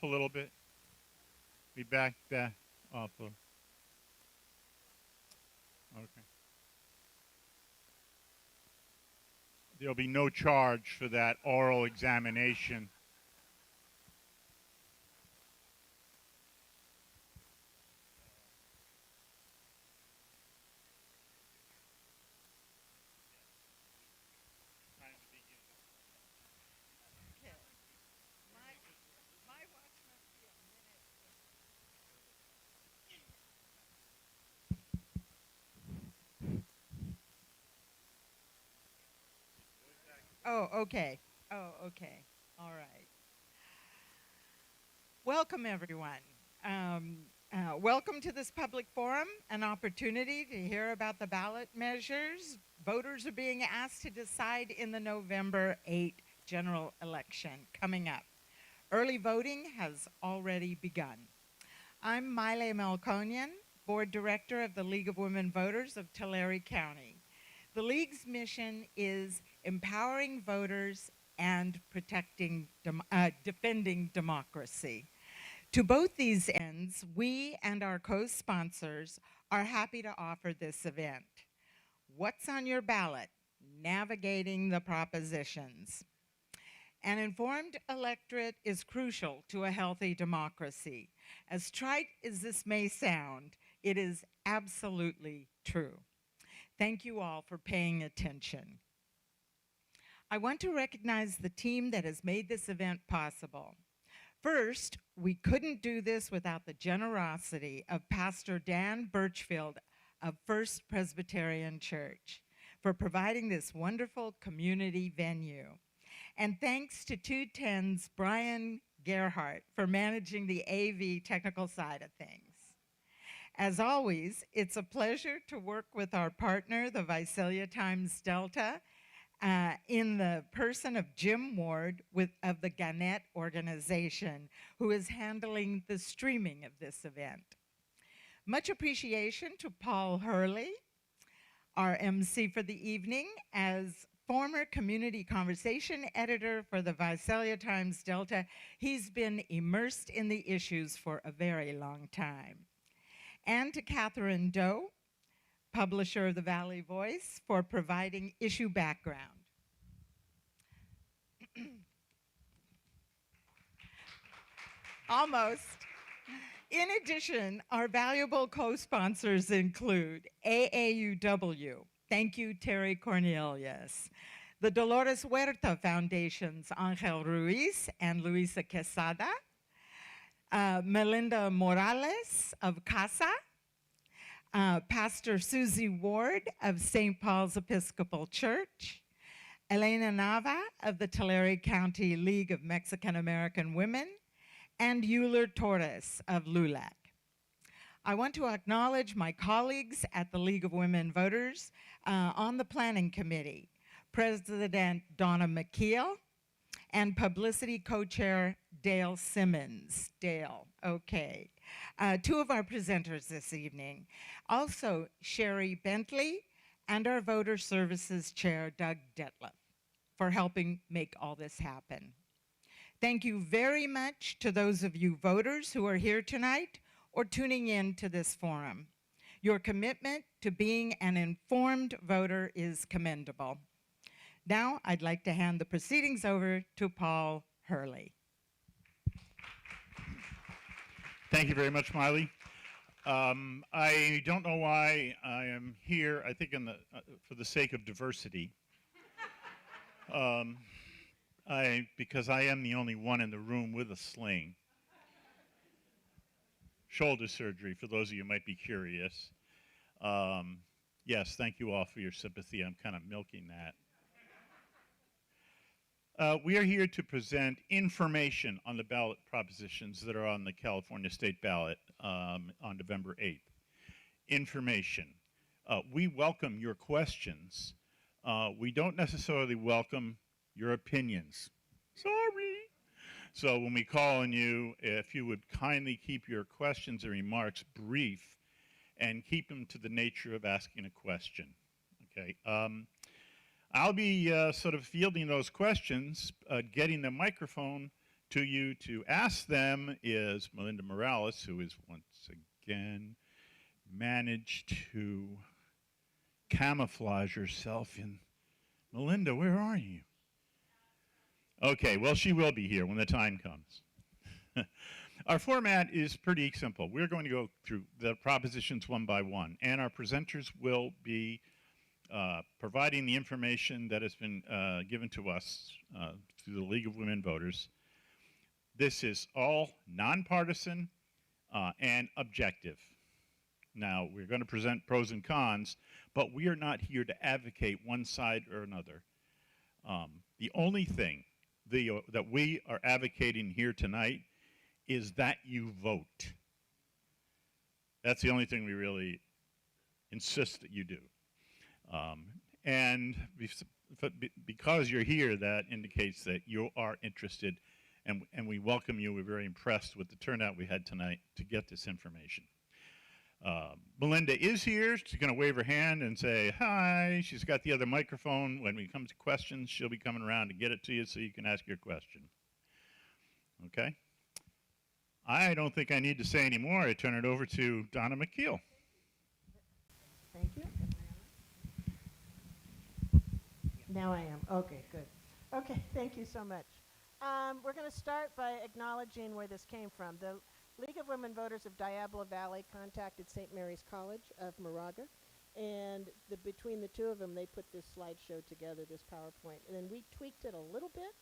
a little bit? We back off a. Okay. There'll be no charge for that oral examination. Oh, okay. Oh, okay. All right. Welcome, everyone. Welcome to this public forum, an opportunity to hear about the ballot measures voters are being asked to decide in the November 8 general election coming up. Early voting has already begun. I'm Miley Melkonian, Board Director of the League of Women Voters of Tulare County. The League's mission is empowering voters and defending democracy. To both these ends, we and our co-sponsors are happy to offer this event. What's on your ballot? Navigating the propositions. An informed electorate is crucial to a healthy democracy. As trite as this may sound, it is absolutely true. Thank you all for paying attention. I want to recognize the team that has made this event possible. First, we couldn't do this without the generosity of Pastor Dan Birchfield of First Presbyterian Church for providing this wonderful community venue. And thanks to 210's Brian Gerhardt for managing the AV technical side of things. As always, it's a pleasure to work with our partner, the Visalia Times Delta, in the person of Jim Ward of the Gannett organization, who is handling the streaming of this event. Much appreciation to Paul Hurley, our MC for the evening, as former community conversation editor for the Visalia Times Delta. He's been immersed in the issues for a very long time. And to Catherine Doe, publisher of the Valley Voice, for providing issue background. Almost. In addition, our valuable co-sponsors include AAUW. Thank you, Terry Cornelius. The Dolores Huerta Foundation's Angel Ruiz and Luisa Quesada. Melinda Morales of CASA. Pastor Susie Ward of St. Paul's Episcopal Church. Elena Nava of the Tulare County League of Mexican American Women. And Euler Torres of LULAC. I want to acknowledge my colleagues at the League of Women Voters on the Planning Committee, President Donna McKeel, and Publicity Co-Chair Dale Simmons. Dale, okay. Two of our presenters this evening. Also, Sherry Bentley and our Voter Services Chair, Doug Detlef, for helping make all this happen. Thank you very much to those of you voters who are here tonight or tuning in to this forum. Your commitment to being an informed voter is commendable. Now, I'd like to hand the proceedings over to Paul Hurley. Thank you very much, Miley. I don't know why I am here, I think for the sake of diversity. Because I am the only one in the room with a sling. Shoulder surgery, for those of you who might be curious. Yes, thank you all for your sympathy. I'm kind of milking that. We are here to present information on the ballot propositions that are on the California state ballot on November 8th. Information. We welcome your questions. We don't necessarily welcome your opinions. Sorry. So when we call on you, if you would kindly keep your questions and remarks brief and keep them to the nature of asking a question. Okay. I'll be sort of fielding those questions, getting the microphone to you to ask them is Melinda Morales, who is once again managed to camouflage herself in. Melinda, where are you? Okay, well, she will be here when the time comes. Our format is pretty simple. We're going to go through the propositions one by one, and our presenters will be providing the information that has been given to us through the League of Women Voters. This is all nonpartisan and objective. Now, we're going to present pros and cons, but we are not here to advocate one side or another. The only thing that we are advocating here tonight is that you vote. That's the only thing we really insist that you do. And because you're here, that indicates that you are interested, and we welcome you. We're very impressed with the turnout we had tonight to get this information. Melinda is here. She's going to wave her hand and say hi. She's got the other microphone. When we come to questions, she'll be coming around to get it to you so you can ask your question. Okay? I don't think I need to say any more. I turn it over to Donna McKeel. Thank you. Now I am. Okay, good. Okay, thank you so much. We're going to start by acknowledging where this came from. The League of Women Voters of Diablo Valley contacted St. Mary's College of Moraga, and between the two of them, they put this slideshow together, this PowerPoint. And then we tweaked it a little bit,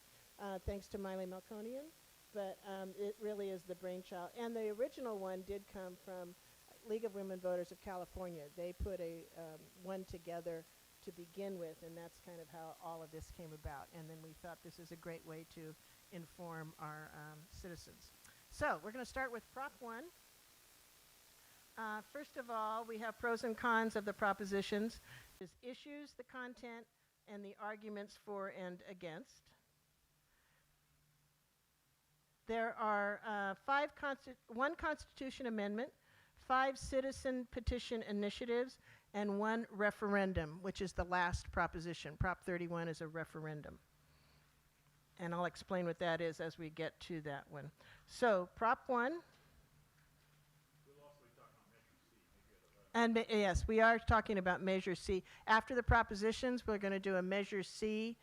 thanks to Miley Melkonian, but it really is the brainchild. And the original one did come from League of Women Voters of California. They put one together to begin with, and that's kind of how all of this came about. And then we thought this is a great way to inform our citizens. So we're going to start with Prop 1. First of all, we have pros and cons of the propositions. There's issues, the content, and the arguments for and against. There are one Constitution amendment, 5 citizen petition initiatives, and 1 referendum, which is the last proposition. Prop 31 is a referendum. And I'll explain what that is as we get to that one. So, Prop 1. We'll also be talking about Measure C. Yes, we are talking about Measure C. After the propositions, we're going to do a Measure C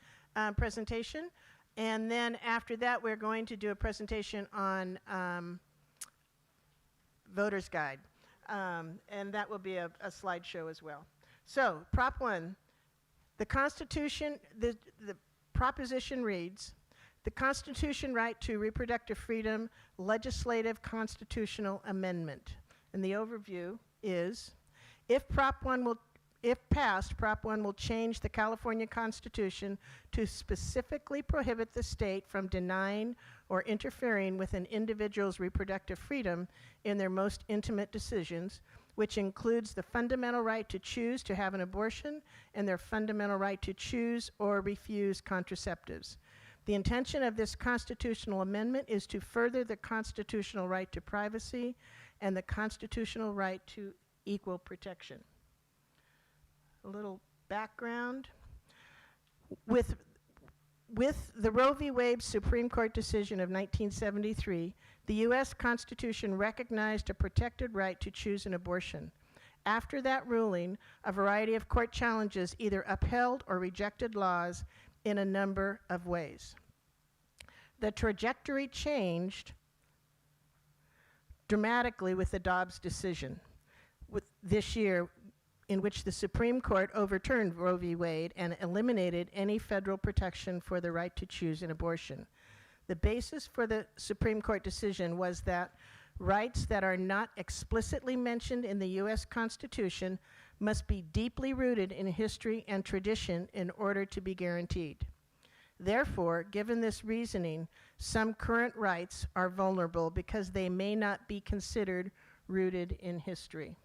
presentation. And then after that, we're going to do a presentation on Voter's Guide. And that will be a slideshow as well. So, Prop 1, the Constitution, the proposition reads, the Constitution right to reproductive freedom, legislative constitutional amendment. And the overview is, if passed, Prop 1 will change the California Constitution to specifically prohibit the state from denying or interfering with an individual's reproductive freedom in their most intimate decisions, which includes the fundamental right to choose to have an abortion and their fundamental right to choose or refuse contraceptives. The intention of this constitutional amendment is to further the constitutional right to privacy and the constitutional right to equal protection. A little background. With the Roe v. Wade Supreme Court decision of 1973, the U.S. Constitution recognized a protected right to choose an abortion. After that ruling, a variety of court challenges either upheld or rejected laws in a number of ways. The trajectory changed dramatically with the Dobbs decision this year, in which the Supreme Court overturned Roe v. Wade and eliminated any federal protection for the right to choose an abortion. The basis for the Supreme Court decision was that rights that are not explicitly mentioned in the U.S. Constitution must be deeply rooted in history and tradition in order to be guaranteed. Therefore, given this reasoning, some current rights are vulnerable because they may not be considered rooted in history.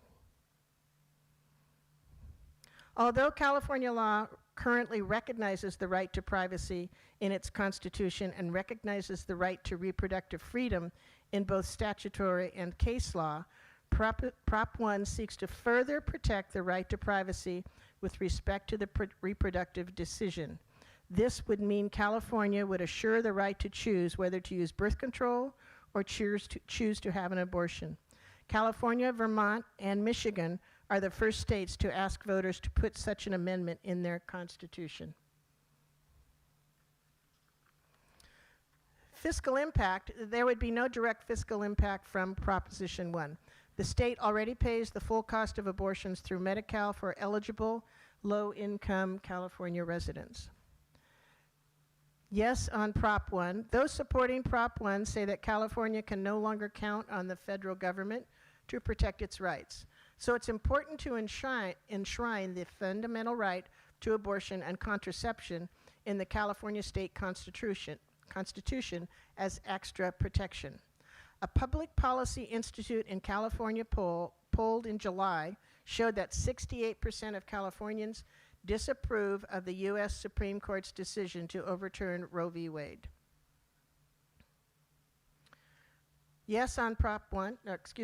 Although California law currently recognizes the right to privacy in its Constitution and recognizes the right to reproductive freedom in both statutory and case law, Prop 1 seeks to further protect the right to privacy with respect to the reproductive decision. This would mean California would assure the right to choose whether to use birth control or choose to have an abortion. California, Vermont, and Michigan are the first states to ask voters to put such an amendment in their constitution. Fiscal impact, there would be no direct fiscal impact from Proposition 1. The state already pays the full cost of abortions through Medi-Cal for eligible low-income California residents. Yes on Prop 1. Those supporting Prop 1 say that California can no longer count on the federal government to protect its rights. So it's important to enshrine the fundamental right to abortion and contraception in the California State Constitution as extra protection. A Public Policy Institute in California polled in July showed that 68% of Californians disapprove of the U.S. Supreme Court's decision to overturn Roe v. Wade. Yes on Prop 1,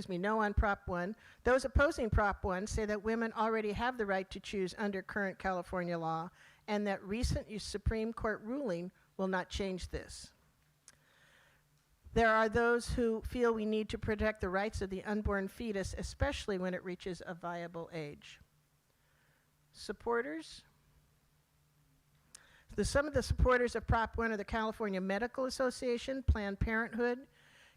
no on Prop 1. Those opposing Prop 1 say that women already have the right to choose under current California law and that recent Supreme Court ruling will not change this. There are those who feel we need to protect the rights of the unborn fetus, especially when it reaches a viable age. Supporters? Some of the supporters of Prop 1 are the California Medical Association, Planned Parenthood,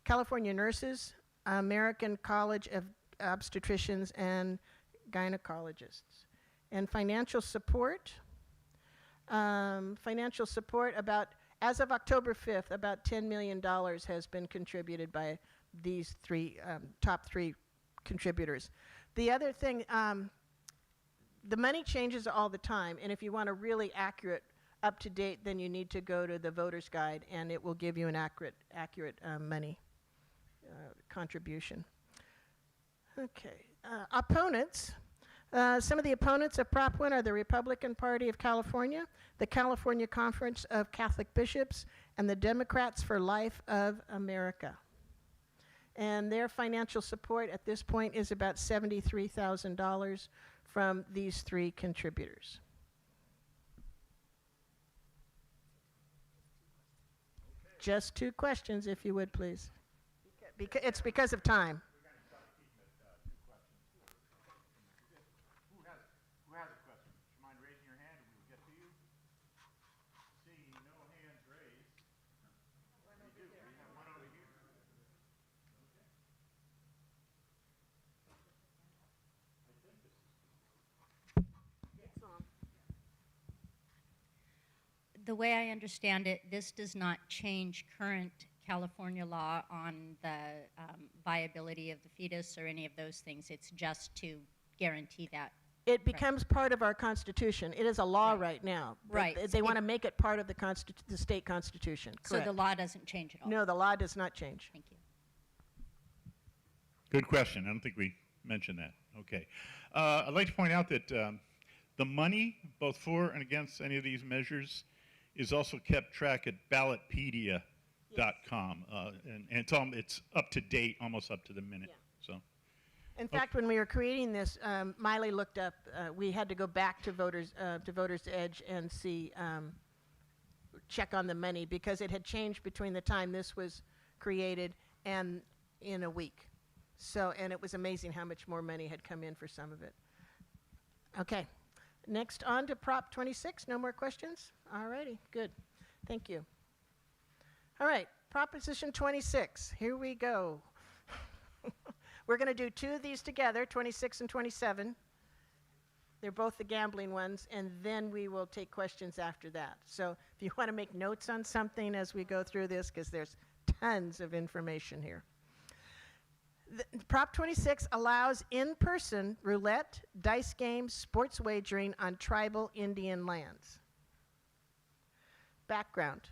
California Nurses, American College of Obstetricians and Gynecologists. And financial support about, as of October 5th, about $10 million has been contributed by these top three contributors. The other thing, the money changes all the time, and if you want a really accurate, up-to-date, then you need to go to the voter's guide, and it will give you an accurate money contribution. Okay, opponents. Some of the opponents of Prop 1 are the Republican Party of California, the California Conference of Catholic Bishops, and the Democrats for Life of America. And their financial support at this point is about $73,000 from these three contributors. Just two questions, if you would, please. It's because of time. We're going to try to keep it 2 questions. Who has a question? Would you mind raising your hand and we will get to you? Seeing no hands raised. We do. We have one over here. Okay. I think this is. It's on. The way I understand it, this does not change current California law on the viability of the fetus or any of those things. It's just to guarantee that. It becomes part of our Constitution. It is a law right now. Right. They want to make it part of the state Constitution. Correct. So the law doesn't change at all? No, the law does not change. Thank you. Good question. I don't think we mentioned that. Okay. I'd like to point out that the money, both for and against any of these measures, is also kept track at ballotpedia.com. And it's up to date, almost up to the minute. Yeah. So. In fact, when we were creating this, Miley looked up, we had to go back to Voters Edge and see, check on the money because it had changed between the time this was created and in a week. So, and it was amazing how much more money had come in for some of it. Okay, next on to Prop 26. No more questions? All righty, good. Thank you. All right, Proposition 26. Here we go. We're going to do 2 of these together, 26 and 27. They're both the gambling ones, and then we will take questions after that. So if you want to make notes on something as we go through this, because there's tons of information here. Prop 26 allows in-person roulette, dice games, sports wagering on tribal Indian lands. Background.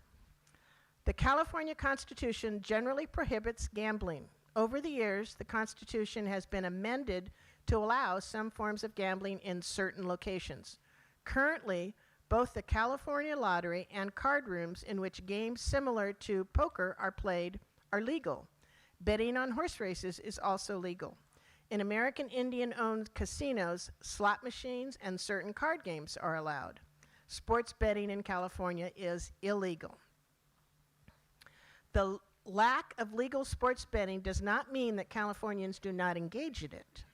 The California Constitution generally prohibits gambling. Over the years, the Constitution has been amended to allow some forms of gambling in certain locations. Currently, both the California Lottery and card rooms in which games similar to poker are played are legal. Betting on horse races is also legal. In American Indian-owned casinos, slot machines and certain card games are allowed. sports betting in California is illegal. The lack of legal sports betting does not mean that Californians do not engage in it.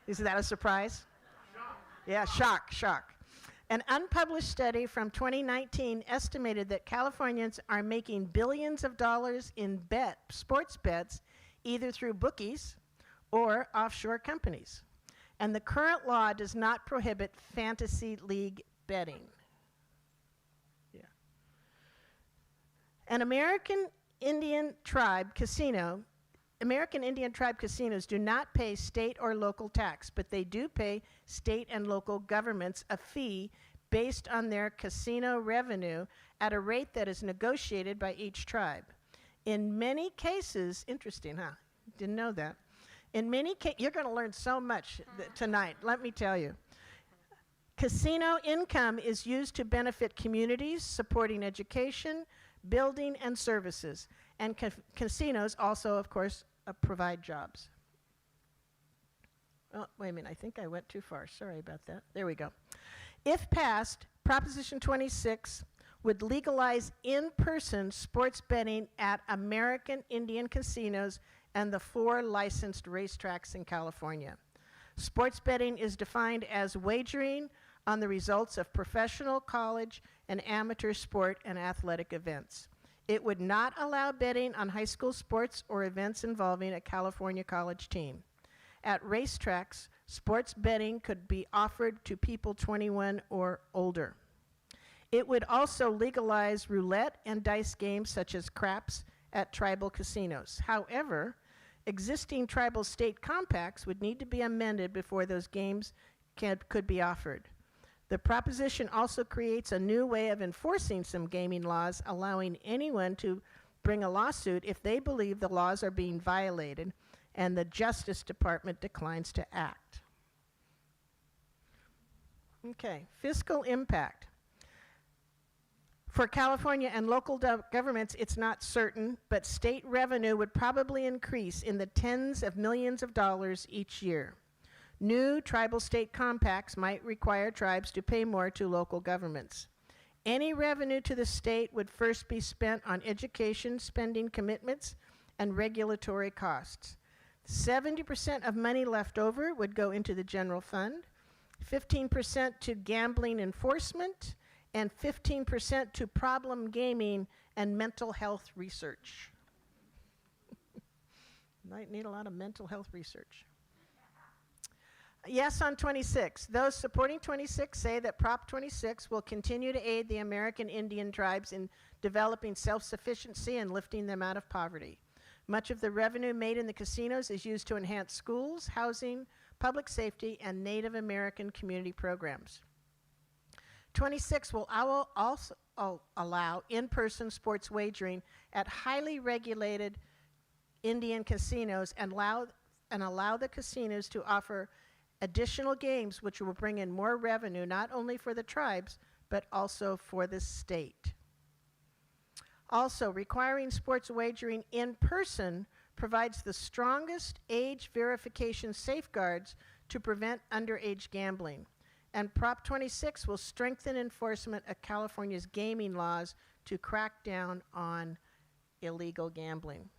Is that a surprise? Shock. Yeah, shock. An unpublished study from 2019 estimated that Californians are making billions of dollars in sports bets either through bookies or offshore companies. And the current law does not prohibit fantasy league betting. Yeah. An American Indian tribe casinos do not pay state or local tax, but they do pay state and local governments a fee based on their casino revenue at a rate that is negotiated by each tribe. In many cases, interesting, huh? Didn't know that. In many cases, you're going to learn so much tonight, let me tell you. Casino income is used to benefit communities, supporting education, building, and services. And casinos also, of course, provide jobs. Oh, wait a minute, I think I went too far. Sorry about that. There we go. If passed, Proposition 26 would legalize in-person sports betting at American Indian casinos and the 4 licensed racetracks in California. Sports betting is defined as wagering on the results of professional, college, and amateur sport and athletic events. It would not allow betting on high school sports or events involving a California college team. At racetracks, sports betting could be offered to people 21 or older. It would also legalize roulette and dice games such as craps at tribal casinos. However, existing tribal state compacts would need to be amended before those games could be offered. The proposition also creates a new way of enforcing some gaming laws, allowing anyone to bring a lawsuit if they believe the laws are being violated and the Justice Department declines to act. Okay, fiscal impact. For California and local governments, it's not certain, but state revenue would probably increase in the tens of millions of dollars each year. New tribal state compacts might require tribes to pay more to local governments. Any revenue to the state would first be spent on education spending commitments and regulatory costs. 70% of money left over would go into the general fund, 15% to gambling enforcement, and 15% to problem gaming and mental health research. Might need a lot of mental health research. Yes on 26. Those supporting 26 say that Prop 26 will continue to aid the American Indian tribes in developing self-sufficiency and lifting them out of poverty. Much of the revenue made in the casinos is used to enhance schools, housing, public safety, and Native American community programs. 26 will also allow in-person sports wagering at highly regulated Indian casinos and allow the casinos to offer additional games which will bring in more revenue not only for the tribes but also for the state. Also, requiring sports wagering in person provides the strongest age verification safeguards to prevent underage gambling. And Prop 26 will strengthen enforcement of California's gaming laws to crack down on illegal gambling.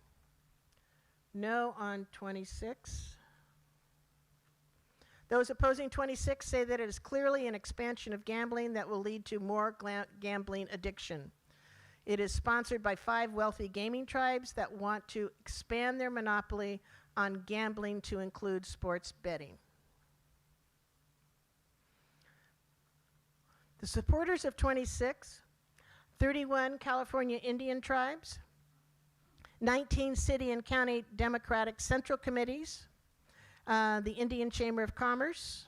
No on 26. Those opposing 26 say that it is clearly an expansion of gambling that will lead to more gambling addiction. It is sponsored by 5 wealthy gaming tribes that want to expand their monopoly on gambling to include sports betting. The supporters of 26, 31 California Indian tribes, 19 city and county Democratic Central Committees, the Indian Chamber of Commerce,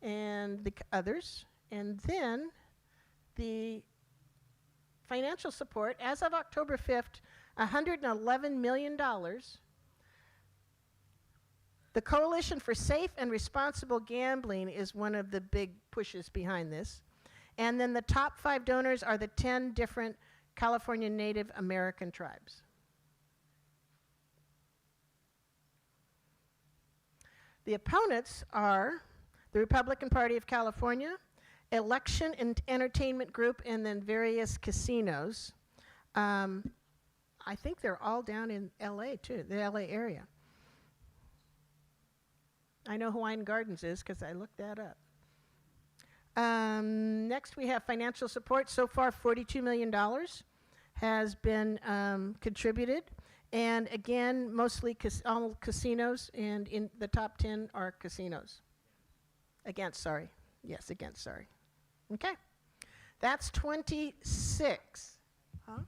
and the others, and then the financial support, as of October 5th, $111 million. The Coalition for Safe and Responsible Gambling is one of the big pushes behind this. And then the top 5 donors are the 10 different California Native American tribes. The opponents are the Republican Party of California election and entertainment group, and then various casinos. I think they're all down in LA too, the LA area. I know Hawaiian Gardens is because I looked that up. Next, we have financial support. So far, $42 million has been contributed. And again, mostly all casinos, and in the top 10 are casinos. Against, sorry. Yes, against, sorry. Okay. That's 26. Huh?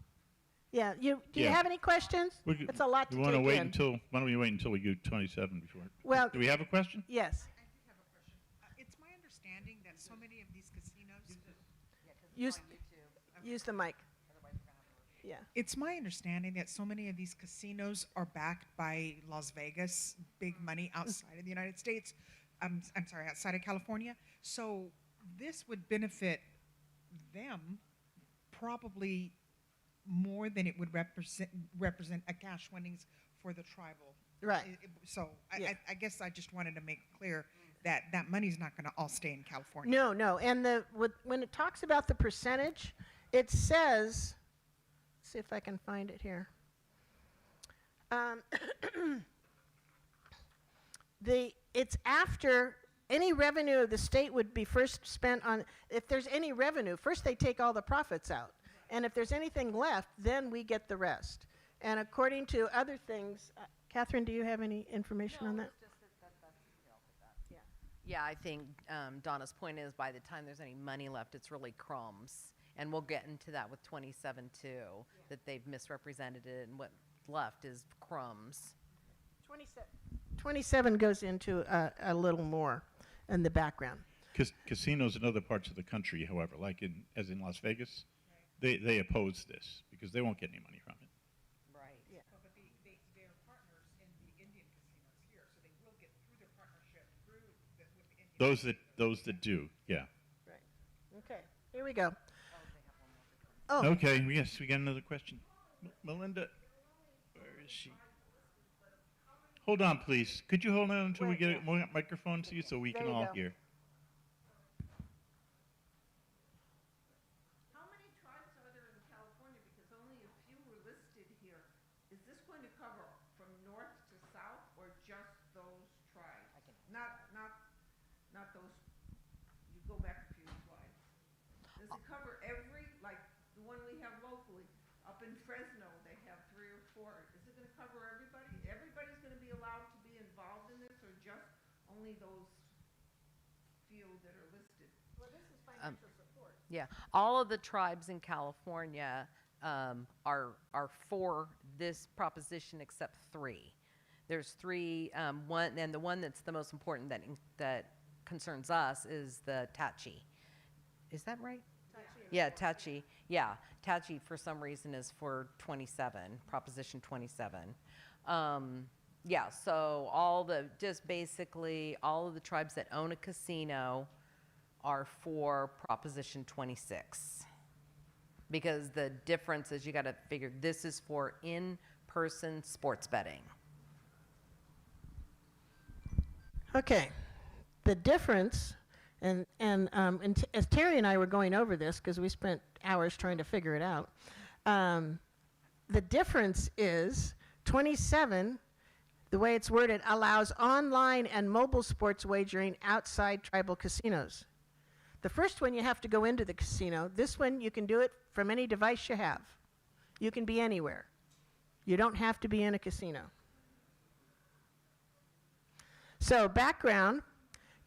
Yeah, do you Yeah. have any questions? It's a lot to We take want to wait in. until, why don't we wait until we do 27 before? Well, Do we have a question? yes. I do have a question. It's my understanding that so many of these casinos. Use the mic. Yeah. It's my understanding that so many of these casinos are backed by Las Vegas, big money outside of the United States. I'm sorry, outside of California. So this would benefit them probably more than it would represent a cash winnings for the tribal. Right. So Yeah. I guess I just wanted to make clear that that money's not going to all stay in California. No. And when it talks about the percentage, it says, let's see if I can find it here. It's after any revenue of the state would be first spent on, if there's any revenue, first they take all the profits out. And if there's anything left, then we get the rest. And according to other things, Catherine, do you have any information on that? Yeah, I think Donna's point is by the time there's any money left, it's really crumbs. And we'll get into that with 27 too, that they've misrepresented it, and what's left is crumbs. 27 goes into a little more in the background. Casinos in other parts of the country, however, like as in Las Vegas, they oppose this because they won't get any money from it. Right. Yeah. But they're partners in the Indian casinos here, so they will get through their partnership with the Indian. Those that do, yeah. Right. Okay. Here we go. Oh. Okay, yes, we got another question. Melinda, where is she? Hold on, please. Could you hold on until we Wait, get yeah. a microphone to you so we There can you all go. hear? How many tribes are there in California? Because only a few were listed here. Is this going to cover from north to south or just those tribes? Not those, you go back a few slides. Does it cover every, like the one we have locally? Up in Fresno, they have 3 or 4. Is it going to cover everybody? Everybody's going to be allowed to be involved in this or just only those few that are listed? Well, this is financial support. Yeah, all of the tribes in California are for this proposition except 3. There's 3, one, and the one that's the most important that concerns us is the Tachi. Is that right? Yeah, Tachi. Yeah, Tachi for some reason is for 27, Proposition 27. Yeah, so basically all of the tribes that own a casino are for Proposition 26. Because the difference is you got to figure this is for in-person sports betting. Okay. The difference, and as Terry and I were going over this, because we spent hours trying to figure it out, the difference is 27, the way it's worded, allows online and mobile sports wagering outside tribal casinos. The first one, you have to go into the casino. This one, you can do it from any device you have. You can be anywhere. You don't have to be in a casino. So, background.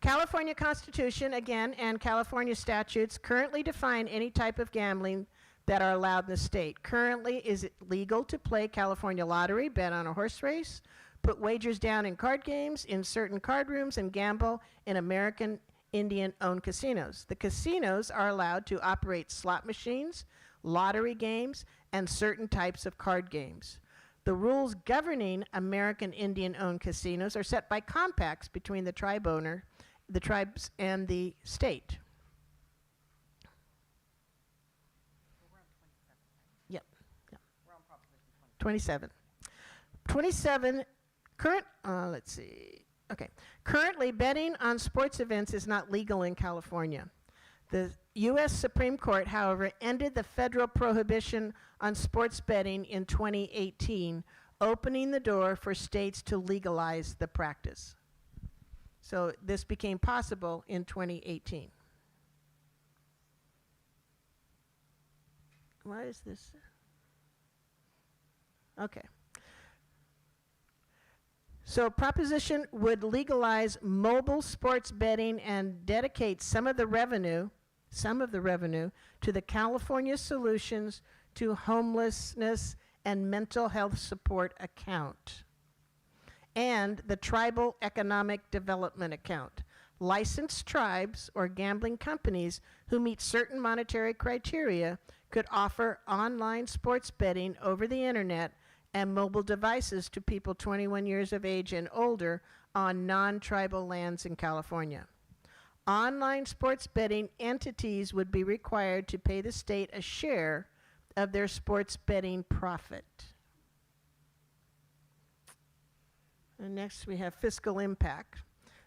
California Constitution, again, and California statutes currently define any type of gambling that are allowed in the state. Currently, is it legal to play California lottery, bet on a horse race, put wagers down in card games, in certain card rooms, and gamble in American Indian-owned casinos. The casinos are allowed to operate slot machines, lottery games, and certain types of card games. The rules governing American Indian-owned casinos are set by compacts between the tribes and the state. Yep. We're on Proposition 27. 27, let's see. Okay. Currently, betting on sports events is not legal in California. The U.S. Supreme Court, however, ended the federal prohibition on sports betting in 2018, opening the door for states to legalize the practice. So this became possible in 2018. Why is this? Okay. So proposition would legalize mobile sports betting and dedicate some of the revenue to the California Solutions to Homelessness and Mental Health Support account and the Tribal Economic Development account. Licensed tribes or gambling companies who meet certain monetary criteria could offer online sports betting over the internet and mobile devices to people 21 years of age and older on non-tribal lands in California. Online sports betting entities would be required to pay the state a share of their sports betting profit. And next we have fiscal impact.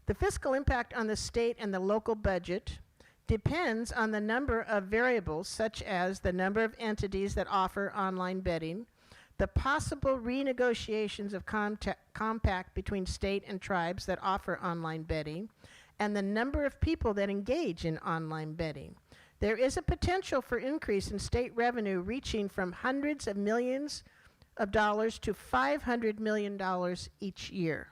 The fiscal impact on the state and the local budget depends on the number of variables, such as the number of entities that offer online betting, the possible renegotiations of compact between state and tribes that offer online betting, and the number of people that engage in online betting. There is a potential for increase in state revenue reaching from hundreds of millions of dollars to $500 million each year.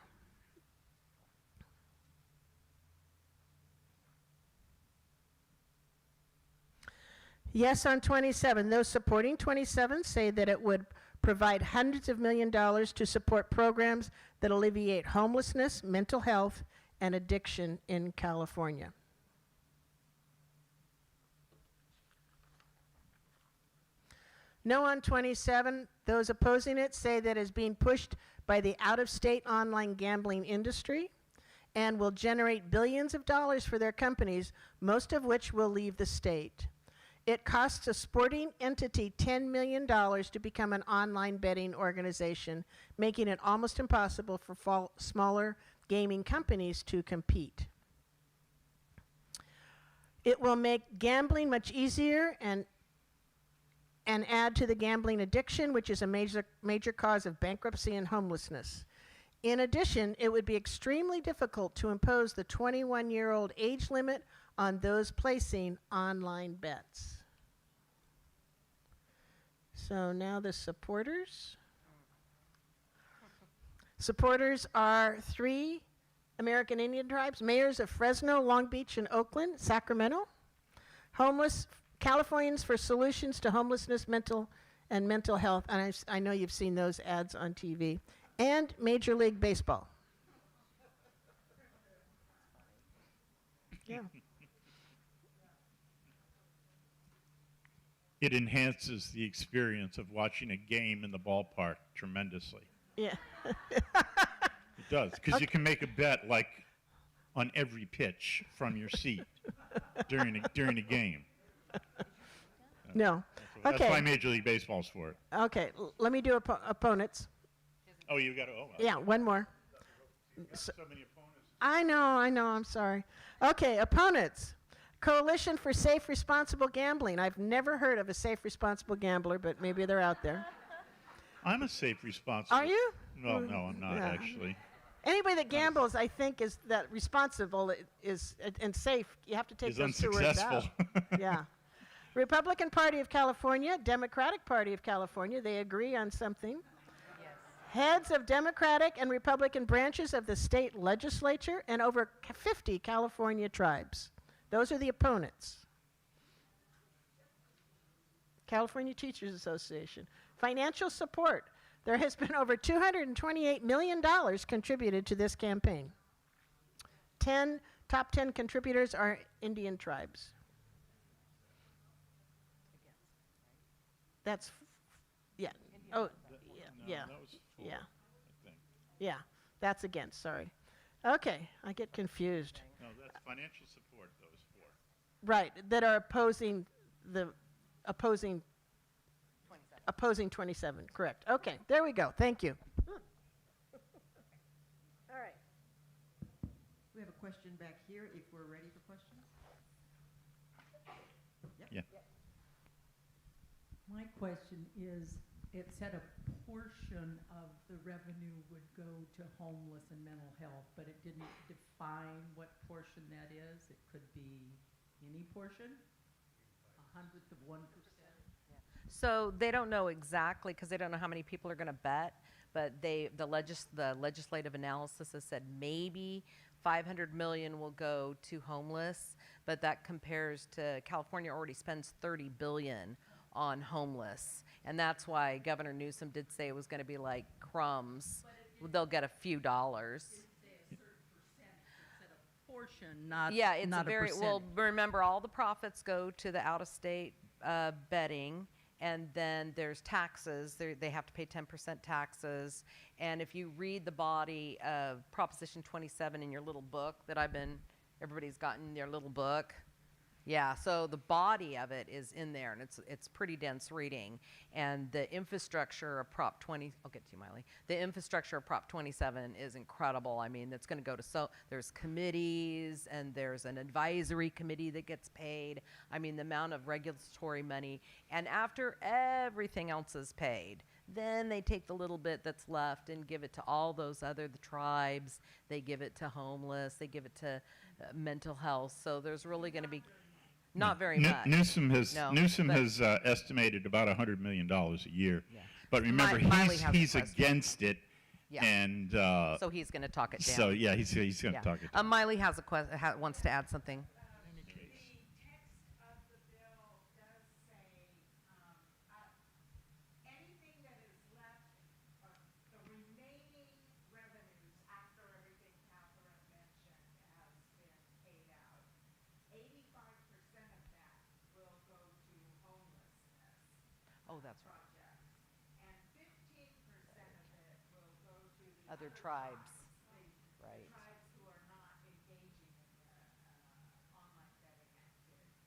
Yes on 27. Those supporting 27 say that it would provide hundreds of million dollars to support programs that alleviate homelessness, mental health, and addiction in California. No on 27. Those opposing it say that it is being pushed by the out-of-state online gambling industry and will generate billions of dollars for their companies, most of which will leave the state. It costs a sporting entity $10 million to become an online betting organization, making it almost impossible for smaller gaming companies to compete. It will make gambling much easier and add to the gambling addiction, which is a major cause of bankruptcy and homelessness. In addition, it would be extremely difficult to impose the 21-year-old age limit on those placing online bets. So now the supporters. Supporters are 3 American Indian tribes, mayors of Fresno, Long Beach, and Oakland, Sacramento, Californians for Solutions to Homelessness, Mental Health, and I know you've seen those ads on TV, and Major League Baseball. Yeah. It enhances the experience of watching a game in the ballpark tremendously. Yeah. It does, because you can make a bet like on every pitch from your seat during a game. No. That's Okay. why Major League Baseball's for it. Okay. Let me do opponents. Oh, you got to. Oh, Yeah, one more. so many opponents. I know, I'm sorry. Okay, opponents. Coalition for Safe Responsible Gambling. I've never heard of a safe, responsible gambler, but maybe they're out there. I'm a safe, responsible. Are you? No, no, I'm not Yeah. actually. Anybody that gambles, I think, is that responsible is and safe. You have to take Is those 2 words out. unsuccessful. Yeah. Republican Party of California, Democratic Party of California, they agree on something. Heads of Democratic and Republican branches of the state legislature and over 50 California tribes. Those are the opponents. California Teachers Association. Financial support. There has been over $228 million contributed to this campaign. Top 10 contributors are Indian tribes. That's, yeah. Oh, yeah. That was for, Yeah. I think. Yeah, that's against, sorry. Okay, I get confused. No, that's financial support, those for. Right, that are opposing 27, correct. Okay, there we go, thank you. All right. We have a question back here if we're ready for questions. Yeah. My question is, it said a portion of the revenue would go to homeless and mental health, but it didn't define what portion that is. It could be any portion, 1/100%. So they don't know exactly, because they don't know how many people are going to bet, but the legislative analysis has said maybe 500 million will go to homeless, but that compares to California already spends 30 billion on homeless, and that's why Governor Newsom did say it was going to be like crumbs. They'll get a few dollars. Portion, not Yeah, it's not a very well. Remember, all the profits go to the out-of-state betting, and then there's taxes. They have to pay 10% taxes. And if you read the body of Proposition 27 in your little book that everybody's gotten their little book. Yeah, so the body of it is in there, and it's pretty dense reading. And the infrastructure of Prop 20, I'll get to you, Miley. The infrastructure of Prop 27 is incredible. I mean, it's going to go to there's committees, and there's an advisory committee that gets paid. I mean, the amount of regulatory money. And after everything else is paid, then they take the little bit that's left and give it to all those the tribes. They give it to homeless. They give it to mental health. So there's really going to be not very much. Newsom has No, estimated about $100 million a year. Yeah. But remember, Miley has a he's question. against it, Yeah. and So he's going to talk it down. so yeah, he's going to Yeah. talk it down. Miley has wants to add something. Anything that is left, the remaining revenues after everything Catherine mentioned has been paid out. 85% of that will go to homelessness Oh, that's right. projects, and 15% of it will go to the Other tribes. the Right. tribes who are not engaging in the online betting activity.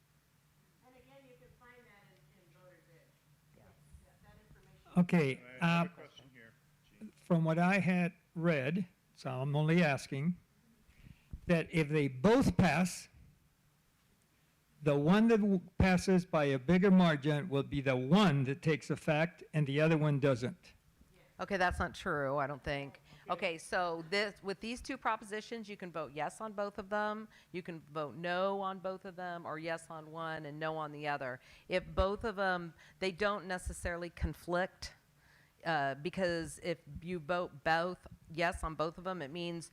And again, you can find that in Voter's Edge. Yeah. That information. Okay, I have a question here. Gene. from what I had read, so I'm only asking, that if they both pass, the one that passes by a bigger margin will be the one that takes effect and the other one doesn't. Okay, that's not true, I don't think. Okay, so with these two propositions, you can vote yes on both of them, you can vote no on both of them, or yes on one and no on the other. If both of them, they don't necessarily conflict, because if you vote both yes on both of them, it means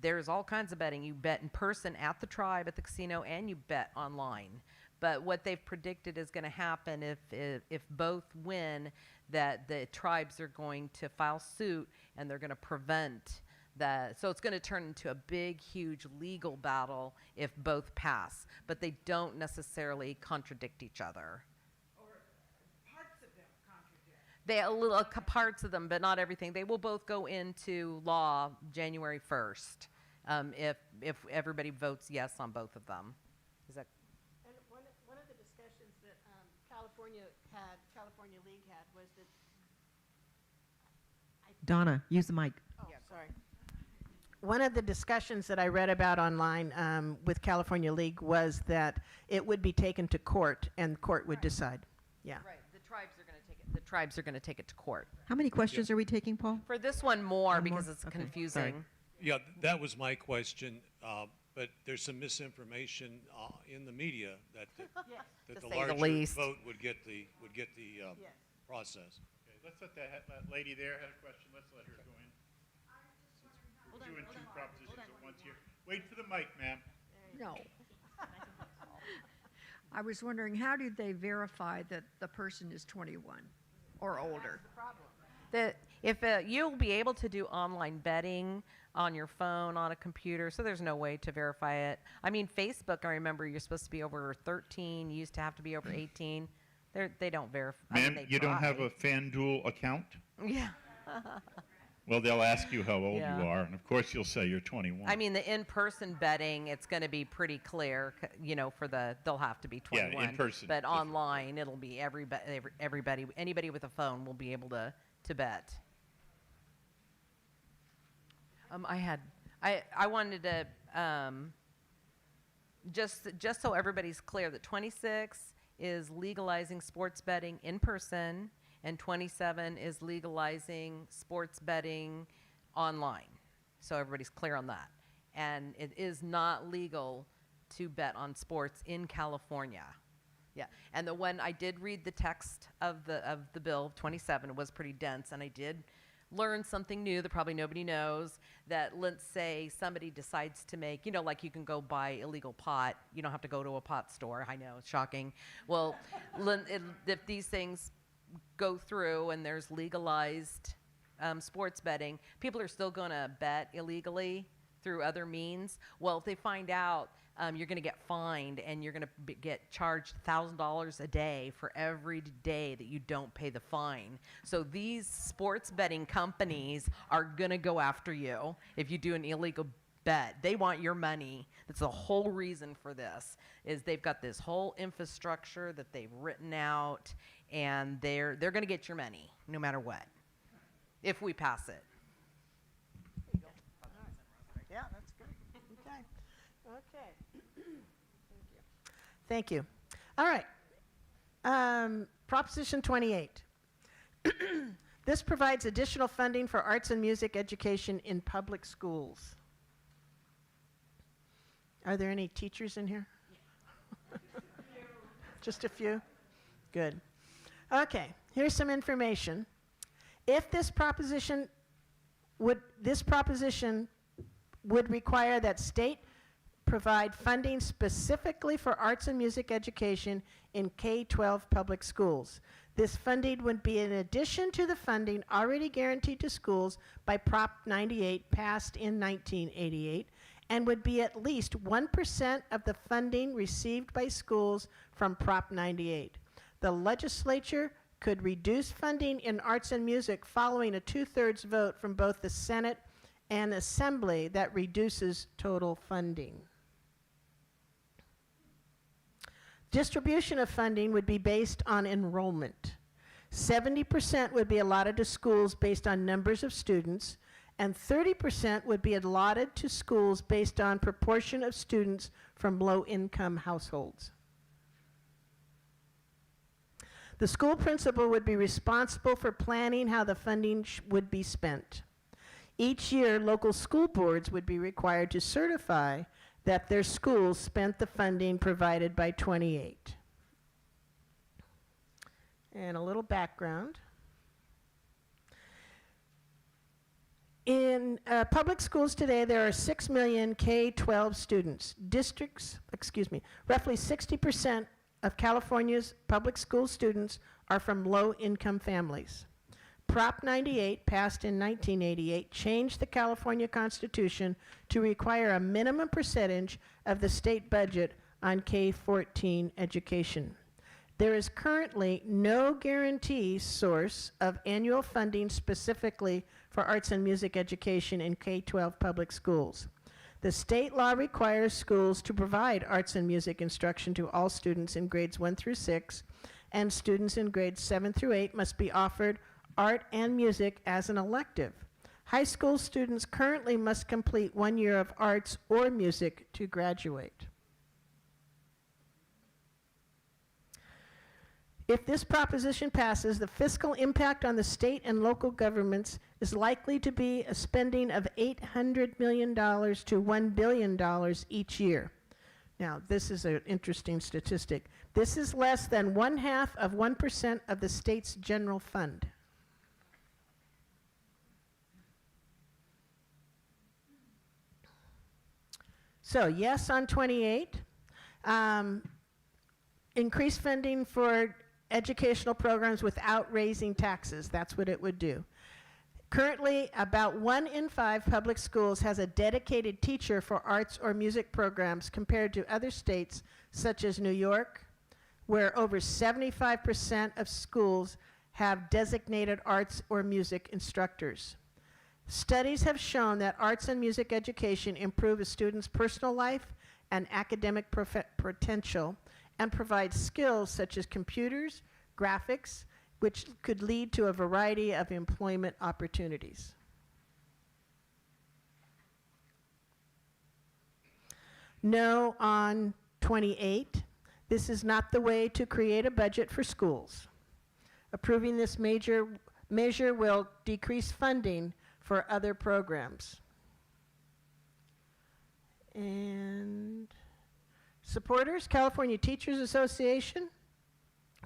there's all kinds of betting. You bet in person at the tribe, at the casino, and you bet online. But what they've predicted is going to happen if both win, that the tribes are going to file suit and they're going to prevent that. So it's going to turn into a big, huge legal battle if both pass. But they don't necessarily contradict each other. Parts of them contradict. Parts of them, but not everything. They will both go into law January 1st if everybody votes yes on both of them. Is that? And one of the discussions that California League had was that. Donna, use the mic. Oh, sorry. One of the discussions that I read about online with California League was that it would be taken to court and the court would decide. Yeah. Right. The tribes are going to take it. The tribes are going to take it to court. How many questions are we taking, Paul? For this one more One because more? it's Okay. confusing. Sorry. Yeah, that was my question, but there's some misinformation in the media that To the say the larger least. vote would get the Yes. process. Okay, let's let that lady there had a question. Let's let her go in. We're doing two propositions at once here. Wait for the mic, ma'am. No. I was wondering, how do they verify that the person is 21 or older? You'll be able to do online betting on your phone, on a computer, so there's no way to verify it. I mean, Facebook, I remember you're supposed to be over 13, you used to have to be over 18. They don't verify. Ma'am, you don't have a FanDuel account? Yeah. Well, they'll ask you how old Yeah. you are, and of course you'll say you're 21. I mean, the in-person betting, it's going to be pretty clear, they'll have to be 21. Yeah, in person, But different. online, it'll be everybody, anybody with a phone will be able to bet. I wanted to, just so everybody's clear, that 26 is legalizing sports betting in person, and 27 is legalizing sports betting online. So everybody's clear on that. And it is not legal to bet on sports in California. Yeah, and when I did read the text of the bill, 27, was pretty dense, and I did learn something new that probably nobody knows, that let's say somebody decides to make, like you can go buy illegal pot. You don't have to go to a pot store. I know, it's shocking. Well, if these things go through and there's legalized sports betting, people are still going to bet illegally through other means. Well, if they find out, you're going to get fined, and you're going to get charged $1,000 a day for every day that you don't pay the fine. So these sports betting companies are going to go after you if you do an illegal bet. They want your money. That's the whole reason for this, is they've got this whole infrastructure that they've written out, and they're going to get your money no matter what, if we pass it. Yeah, that's good. Okay. Okay. Thank you. All right. Proposition 28. This provides additional funding for arts and music education in public schools. Are there any teachers in here? Just a few? Good. Okay, here's some information. If this proposition would require that state provide funding specifically for arts and music education in K-12 public schools. This funding would be in addition to the funding already guaranteed to schools by Prop 98 passed in 1988, and would be at least 1% of the funding received by schools from Prop 98. The legislature could reduce funding in arts and music following a 2/3 vote from both the Senate and Assembly that reduces total funding. Distribution of funding would be based on enrollment. 70% would be allotted to schools based on numbers of students, and 30% would be allotted to schools based on proportion of students from low-income households. The school principal would be responsible for planning how the funding would be spent. Each year, local school boards would be required to certify that their schools spent the funding provided by 28. And a little background. In public schools today, there are 6 million K-12 students. Roughly 60% of California's public school students are from low-income families. Prop 98, passed in 1988, changed the California Constitution to require a minimum percentage of the state budget on K-14 education. There is currently no guarantee source of annual funding specifically for arts and music education in K-12 public schools. The state law requires schools to provide arts and music instruction to all students in grades 1 through 6, and students in grades 7 through 8 must be offered art and music as an elective. High school students currently must complete 1 year of arts or music to graduate. If this proposition passes, the fiscal impact on the state and local governments is likely to be a spending of $800 million to $1 billion each year. Now, this is an interesting statistic. This is less than 1/2 of 1% of the state's general fund. So yes on 28. Increase funding for educational programs without raising taxes. That's what it would do. Currently, about 1 in 5 public schools has a dedicated teacher for arts or music programs compared to other states such as New York, where over 75% of schools have designated arts or music instructors. Studies have shown that arts and music education improve a student's personal life and academic potential and provide skills such as computers, graphics, which could lead to a variety of employment opportunities. No on 28. This is not the way to create a budget for schools. Approving this measure will decrease funding for other programs. And supporters, California Teachers Association,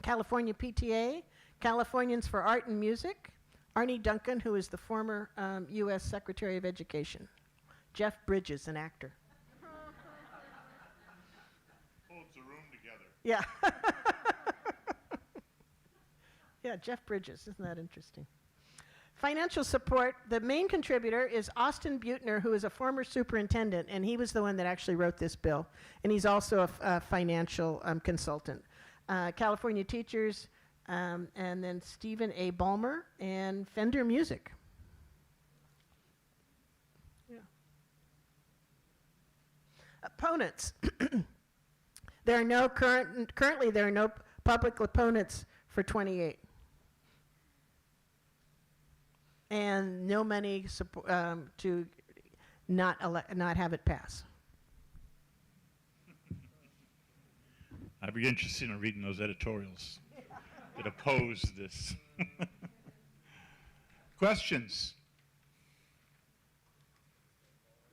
California PTA, Californians for Art and Music, Arnie Duncan, who is the former U.S. Secretary of Education, Jeff Bridges, an actor. Holds the room together. Yeah. Yeah, Jeff Bridges. Isn't that interesting? Financial support, the main contributor is Austin Butner, who is a former superintendent, and he was the one that actually wrote this bill. And he's also a financial consultant. California Teachers, and then Stephen A. Ballmer, and Fender Music. Yeah. Opponents. Currently there are no public opponents for 28. And no money to not have it pass. I'd be interested in reading those editorials that oppose this. Questions?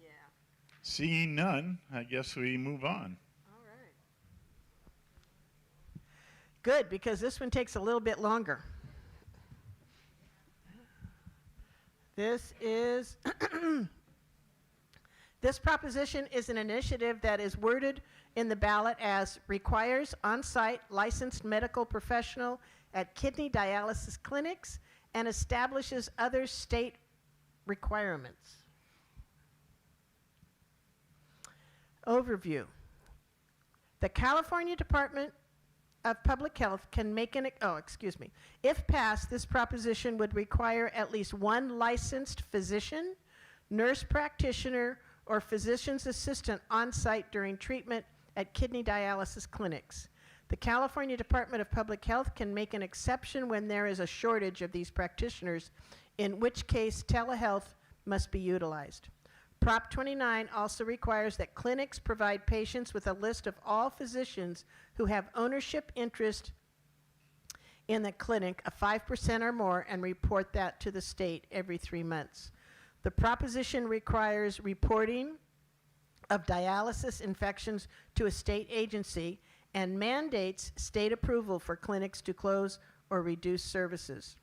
Yeah. Seeing none, I guess we move on. All right. Good, because this one takes a little bit longer. This is this proposition is an initiative that is worded in the ballot as requires on-site licensed medical professional at kidney dialysis clinics and establishes other state requirements. Overview. The California Department of Public Health can make If passed, this proposition would require at least one licensed physician, nurse practitioner, or physician's assistant on site during treatment at kidney dialysis clinics. The California Department of Public Health can make an exception when there is a shortage of these practitioners, in which case telehealth must be utilized. Prop 29 also requires that clinics provide patients with a list of all physicians who have ownership interest in the clinic of 5% or more and report that to the state every 3 months. The proposition requires reporting of dialysis infections to a state agency and mandates state approval for clinics to close or reduce services.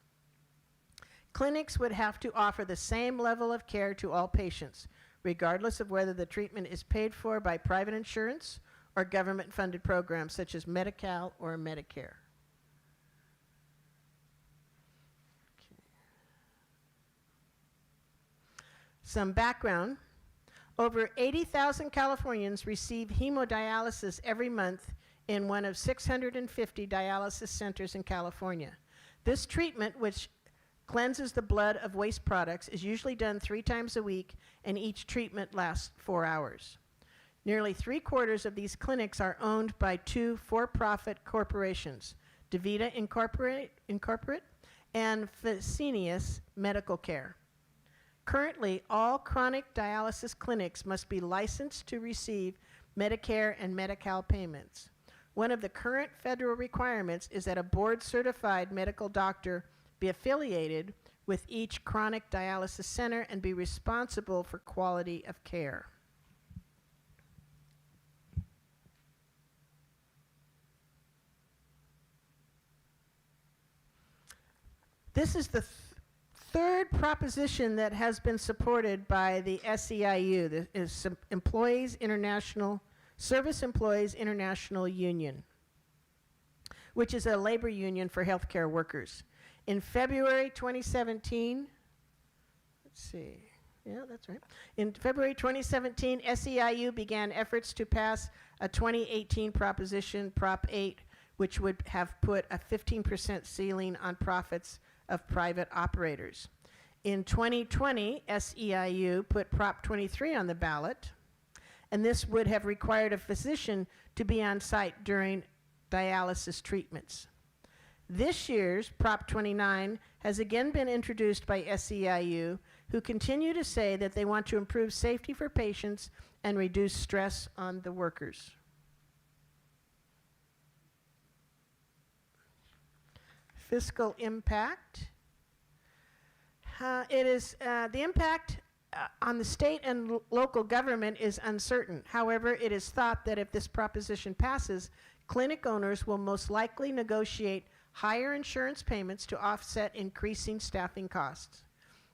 Clinics would have to offer the same level of care to all patients, regardless of whether the treatment is paid for by private insurance or government-funded programs such as Medi-Cal or Medicare. Okay. Some background. Over 80,000 Californians receive hemodialysis every month in one of 650 dialysis centers in California. This treatment, which cleanses the blood of waste products, is usually done 3 times a week, and each treatment lasts 4 hours. Nearly 3/4 of these clinics are owned by 2 for-profit corporations, DaVita Incorporate and Fresenius Medical Care. Currently, all chronic dialysis clinics must be licensed to receive Medicare and Medi-Cal payments. One of the current federal requirements is that a board-certified medical doctor be affiliated with each chronic dialysis center and be responsible for quality of care. This is the third proposition that has been supported by the SEIU, the Service Employees International Union, which is a labor union for healthcare workers. In February 2017, In February 2017, SEIU began efforts to pass a 2018 proposition, Prop 8, which would have put a 15% ceiling on profits of private operators. In 2020, SEIU put Prop 23 on the ballot, and this would have required a physician to be on site during dialysis treatments. This year's Prop 29 has again been introduced by SEIU, who continue to say that they want to improve safety for patients and reduce stress on the workers. fiscal impact. The impact on the state and local government is uncertain. However, it is thought that if this proposition passes, clinic owners will most likely negotiate higher insurance payments to offset increasing staffing costs.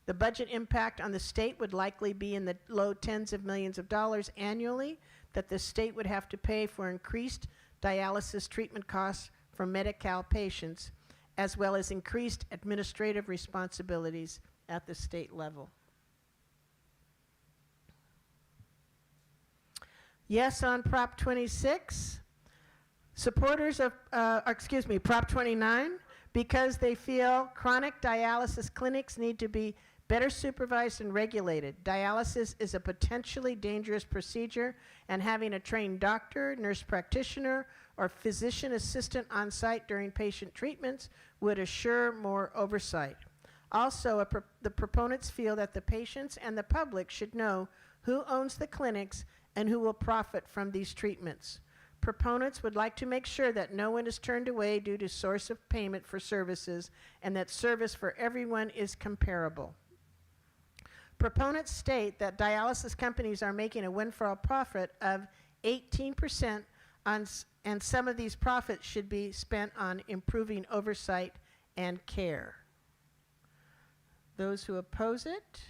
The budget impact on the state would likely be in the low tens of millions of dollars annually that the state would have to pay for increased dialysis treatment costs for Medi-Cal patients, as well as increased administrative responsibilities at the state level. Yes on Prop 26. Supporters of, Prop 29, because they feel chronic dialysis clinics need to be better supervised and regulated. Dialysis is a potentially dangerous procedure, and having a trained doctor, nurse practitioner, or physician assistant on site during patient treatments would assure more oversight. Also, the proponents feel that the patients and the public should know who owns the clinics and who will profit from these treatments. Proponents would like to make sure that no one is turned away due to source of payment for services and that service for everyone is comparable. Proponents state that dialysis companies are making a windfall profit of 18% and some of these profits should be spent on improving oversight and care. Those who oppose it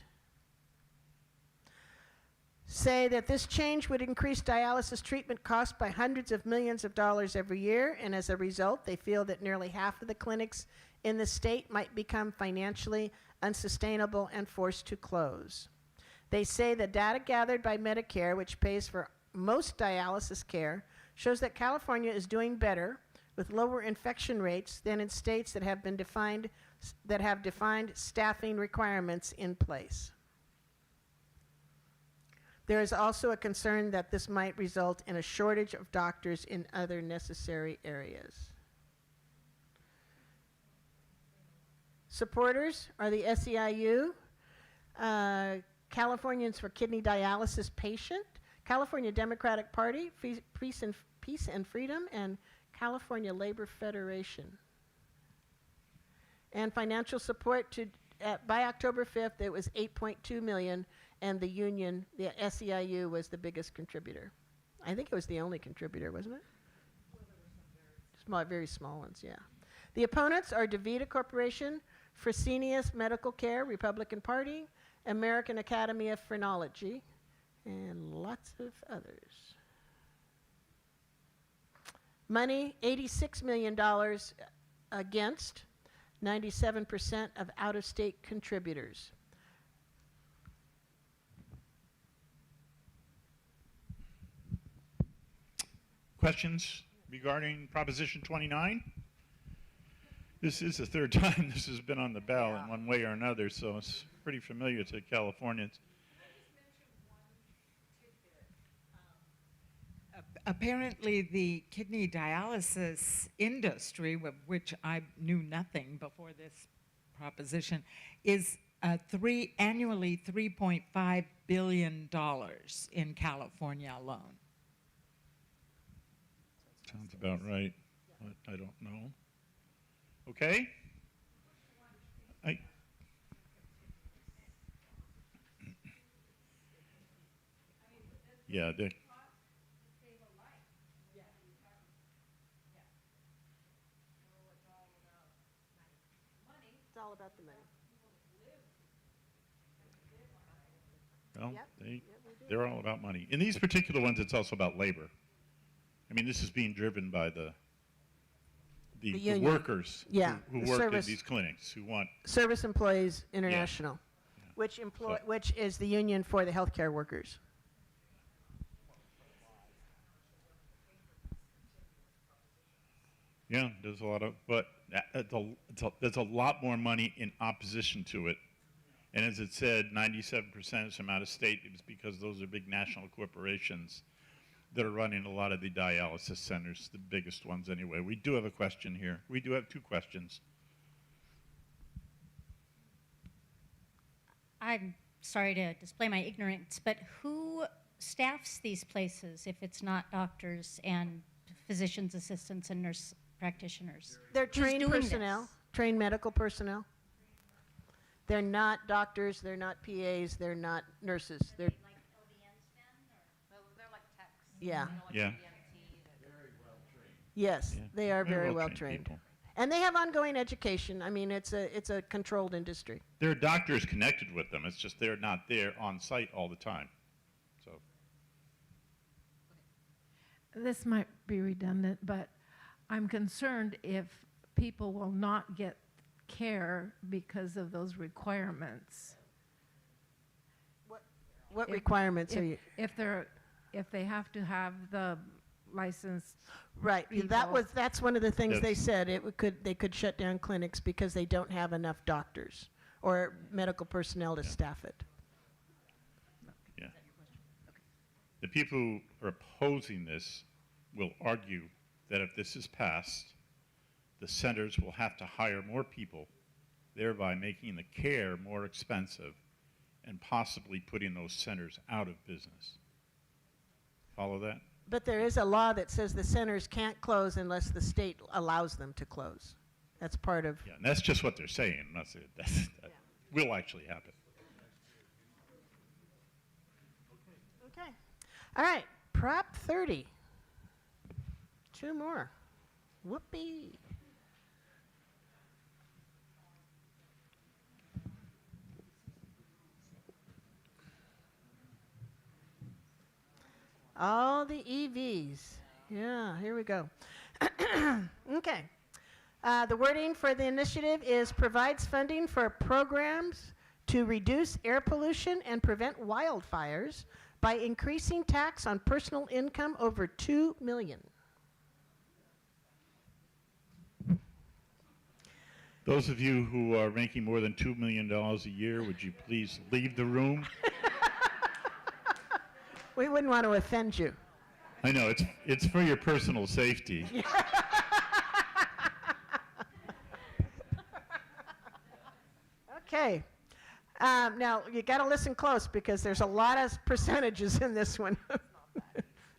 say that this change would increase dialysis treatment costs by hundreds of millions of dollars every year, and as a result, they feel that nearly half of the clinics in the state might become financially unsustainable and forced to close. They say the data gathered by Medicare, which pays for most dialysis care, shows that California is doing better with lower infection rates than in states that have defined staffing requirements in place. There is also a concern that this might result in a shortage of doctors in other necessary areas. Supporters are the SEIU, Californians for Kidney Dialysis Patient, California Democratic Party, Peace and Freedom, and California Labor Federation. And financial support by October 5th, it was $8.2 million, and the union, the SEIU, was the biggest contributor. I think it was the only contributor, wasn't it? Very small ones, yeah. The opponents are DaVita Corporation, Fresenius Medical Care, Republican Party, American Academy of Phrenology, and lots of others. Money, $86 million against, 97% of out-of-state contributors. Questions regarding Proposition 29? This is the third time this has been on the ballot in one way or another, so it's pretty familiar to Californians. Apparently, the kidney dialysis industry, of which I knew nothing before this proposition, is annually $3.5 billion in California alone. Sounds about right, but I don't know. Okay? Yeah, It's all about the money. well, Yep. they're all about money. In these particular ones, it's also about labor. I mean, this is being driven by the union. workers Yeah, who the work in service- these clinics, who want, Service Employees International, Yeah. which is the union for the healthcare workers. yeah, there's a lot of, but there's a lot more money in opposition to it. And as it said, 97% is from out of state. It was because those are big national corporations that are running a lot of the dialysis centers, the biggest ones anyway. We do have a question here. We do have two questions. I'm sorry to display my ignorance, but who staffs these places if it's not doctors and physicians assistants and nurse practitioners? They're Who's trained doing personnel. this? trained medical personnel. They're not doctors, they're not PAs, they're not nurses. They're like LVNs then, or? They're like techs. Yeah. Yeah. Yes, Yeah. they are very well well-trained trained. people. And they have ongoing education. I mean, it's a controlled industry. There are doctors connected with them. It's just they're not there on site all the time. So This might be redundant, but I'm concerned if people will not get care because of those requirements. What requirements are you? If they have to have the license. Right. people. That's one of the things they Yes. said. They could shut down clinics because they don't have enough doctors or medical personnel to staff it. yeah. The people who are opposing this will argue that if this is passed, the centers will have to hire more people, thereby making the care more expensive and possibly putting those centers out of business. Follow that? But there is a law that says the centers can't close unless the state allows them to close. That's part of. Yeah, and that's just what they're saying. That will actually happen. Okay. All right. Prop 30. 2 more. Whoopee. All the EVs. Yeah, here we go. Okay. The wording for the initiative is provides funding for programs to reduce air pollution and prevent wildfires by increasing tax on personal income over $2 million. Those of you who are making more than $2 million a year, would you please leave the room? We wouldn't want to offend you. I know, it's for your personal safety. Okay. Now, you got to listen close because there's a lot of percentages in this one.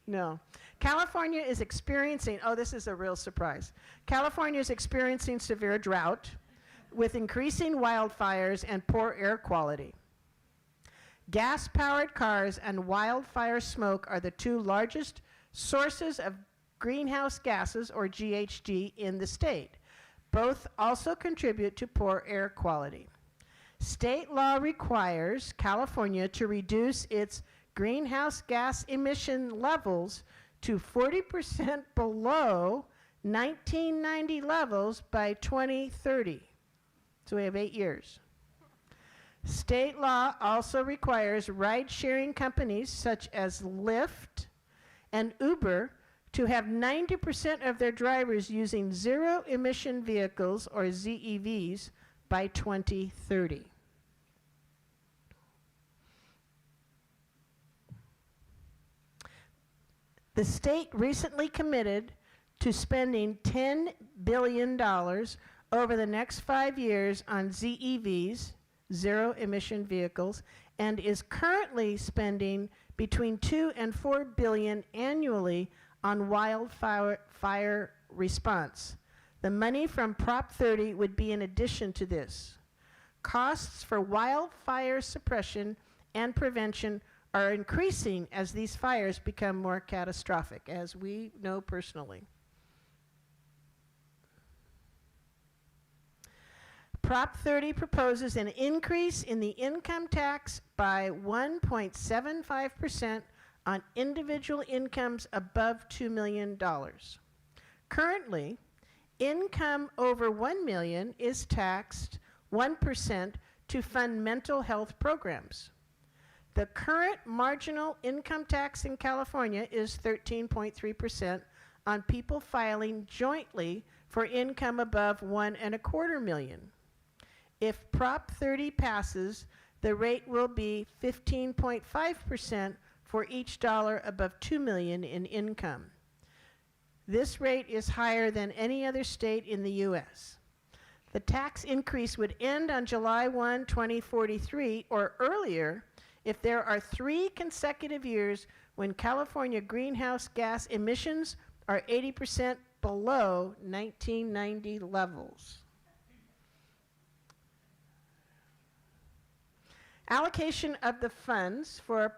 No. California is experiencing, oh, this is a real surprise. California is experiencing severe drought with increasing wildfires and poor air quality. Gas-powered cars and wildfire smoke are the 2 largest sources of greenhouse gases, or GHG, in the state. Both also contribute to poor air quality. State law requires California to reduce its greenhouse gas emission levels to 40% below 1990 levels by 2030. So we have 8 years. State law also requires ride-sharing companies such as Lyft and Uber to have 90% of their drivers using zero-emission vehicles, or ZEVs, by 2030. The state recently committed to spending $10 billion over the next 5 years on ZEVs, zero-emission vehicles, and is currently spending between $2 and $4 billion annually on wildfire response. The money from Prop 30 would be in addition to this. Costs for wildfire suppression and prevention are increasing as these fires become more catastrophic, as we know personally. Prop 30 proposes an increase in the income tax by 1.75% on individual incomes above $2 million. Currently, income over $1 million is taxed 1% to fund mental health programs. The current marginal income tax in California is 13.3% on people filing jointly for income above $1.25 million. If Prop 30 passes, the rate will be 15.5% for each dollar above $2 million in income. This rate is higher than any other state in the U.S. The tax increase would end on July 1, 2043, or earlier if there are 3 consecutive years when California greenhouse gas emissions are 80% below 1990 levels. Allocation of the funds for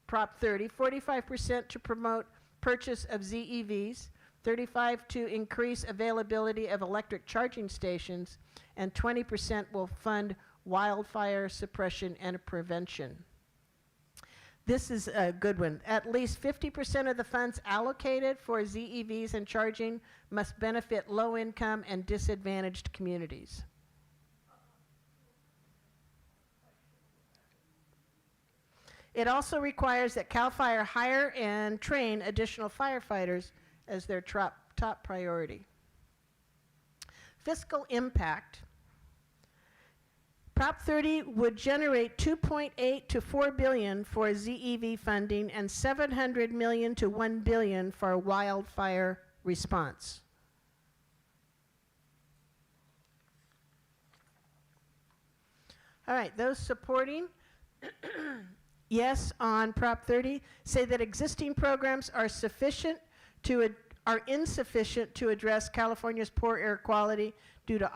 Prop 30, 45% to promote purchase of ZEVs, 35% to increase availability of electric charging stations, and 20% will fund wildfire suppression and prevention. This is a good one. At least 50% of the funds allocated for ZEVs and charging must benefit low-income and disadvantaged communities. It also requires that CAL FIRE hire and train additional firefighters as their top priority. Fiscal impact. Prop 30 would generate $2.8 to $4 billion for ZEV funding and $700 million to $1 billion for wildfire response. All right, those supporting yes on Prop 30 say that existing programs are insufficient to address California's poor air quality due to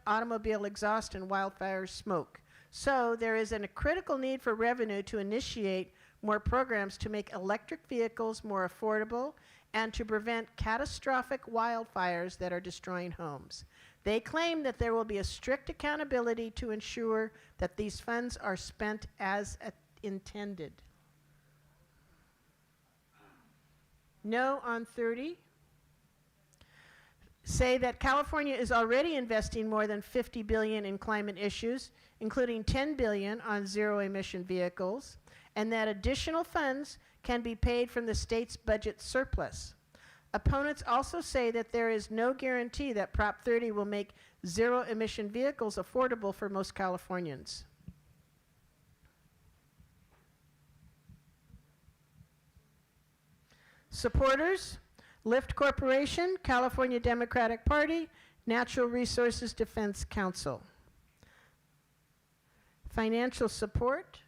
automobile exhaust and wildfire smoke. So there is a critical need for revenue to initiate more programs to make electric vehicles more affordable and to prevent catastrophic wildfires that are destroying homes. They claim that there will be a strict accountability to ensure that these funds are spent as intended. No on 30. Say that California is already investing more than $50 billion in climate issues, including $10 billion on zero-emission vehicles, and that additional funds can be paid from the state's budget surplus. Opponents also say that there is no guarantee that Prop 30 will make zero-emission vehicles affordable for most Californians. Supporters: Lyft Corporation, California Democratic Party, Natural Resources Defense Council. Financial support.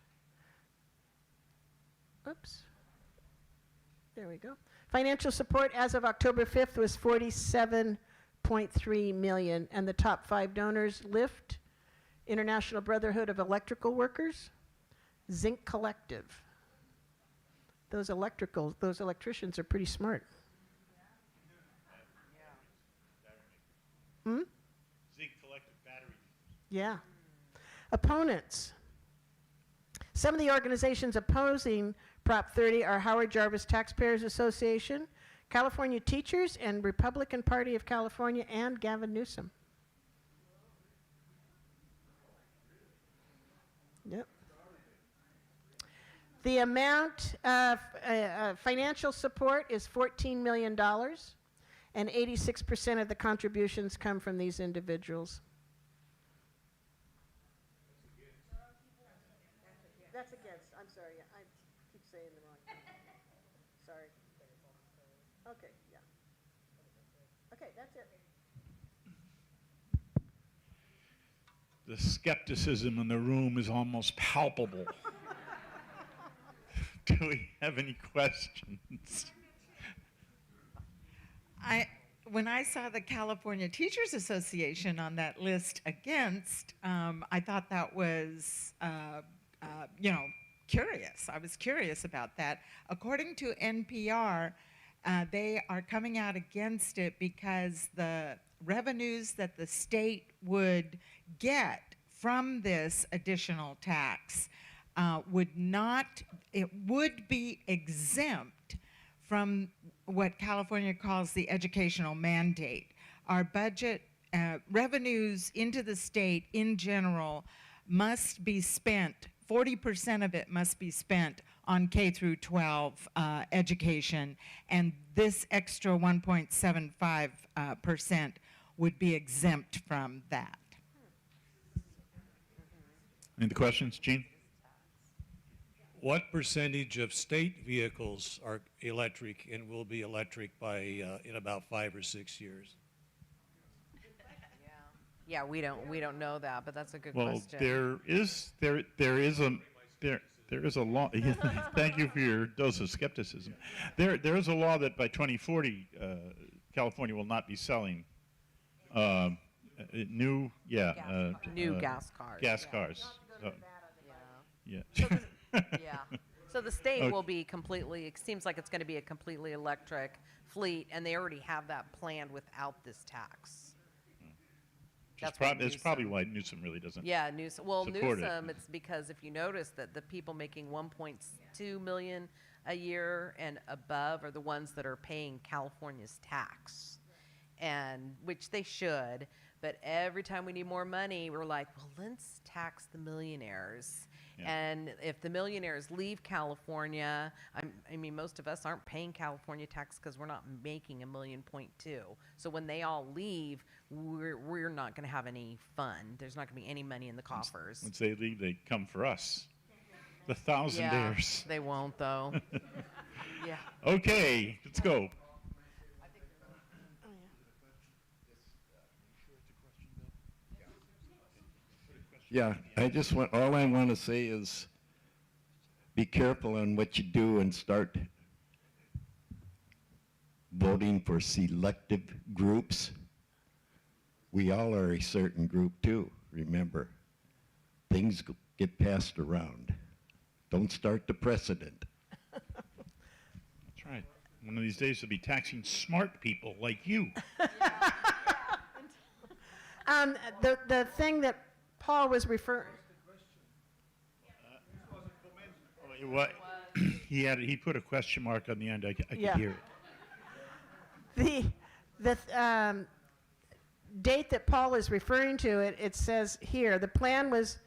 Oops. There we go. Financial support as of October 5th was $47.3 million, and the top 5 donors: Lyft, International Brotherhood of Electrical Workers, Zinc Collective. Those electricians are pretty smart. Zinc Collective battery. Yeah. Opponents. Some of the organizations opposing Prop 30 are Howard Jarvis Taxpayers Association, California Teachers, and Republican Party of California, and Gavin Newsom. Yep. The amount of financial support is $14 million, and 86% of the contributions come from these individuals. That's against. I'm sorry. I keep saying the wrong thing. Sorry. Okay, yeah. Okay, that's it. The skepticism in the room is almost palpable. Do we have any questions? When I saw the California Teachers Association on that list against, I thought that was, curious. I was curious about that. According to NPR, they are coming out against it because the revenues that the state would get from this additional tax would be exempt from what California calls the educational mandate. Our budget revenues into the state in general must be spent, 40% of it must be spent on K through 12 education, and this extra 1.75% would be exempt from that. Any other questions, Gene? What percentage of state vehicles are electric and will be electric by in about 5 or 6 years? Yeah, we don't know that, but that's a good Well, question. there is a law. Thank you for your dose of skepticism. There is a law that by 2040, California will not be selling new New gas cars. Gas cars. Yeah. Yeah. So the state Okay. will be completely, it seems like it's going to be a completely electric fleet, and they already have that planned without this tax. That's what It's probably Newsom- why Newsom really doesn't. Yeah, Newsom. Well, support it. Newsom, it's because if you notice that the people making 1.2 million a year and above are the ones that are paying California's tax, and which they should. But every time we need more money, we're like, well, let's tax the millionaires. Yeah. And if the millionaires leave California, I mean, most of us aren't paying California tax because we're not making $1.2 million. So when they all leave, we're not going to have any fun. There's not going to be any money in the coffers. Once they leave, they come for us. The thousandaires. Yeah, they won't though. Yeah. Okay, let's go. Yeah, I just want, all I want to say is be careful on what you do and start voting for selective groups. We all are a certain group too, remember. Things get passed around. Don't start the precedent. That's right. One of these days, they'll be taxing smart people like you. The thing that Paul was referring. What? He put a question mark on the end. I could Yeah. hear it. The date that Paul is referring to, it says here, the plan was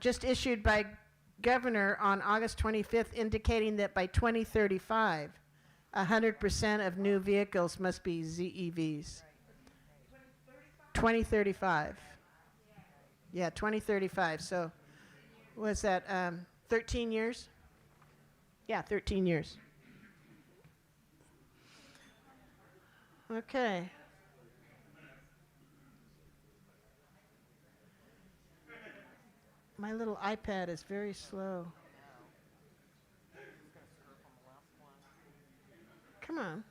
just issued by governor on August 25th, indicating that by 2035, 100% of new vehicles must be ZEVs. 2035. Yeah, 2035. So was that 13 years? Yeah, 13 years. Okay. My little iPad is very slow. Come on.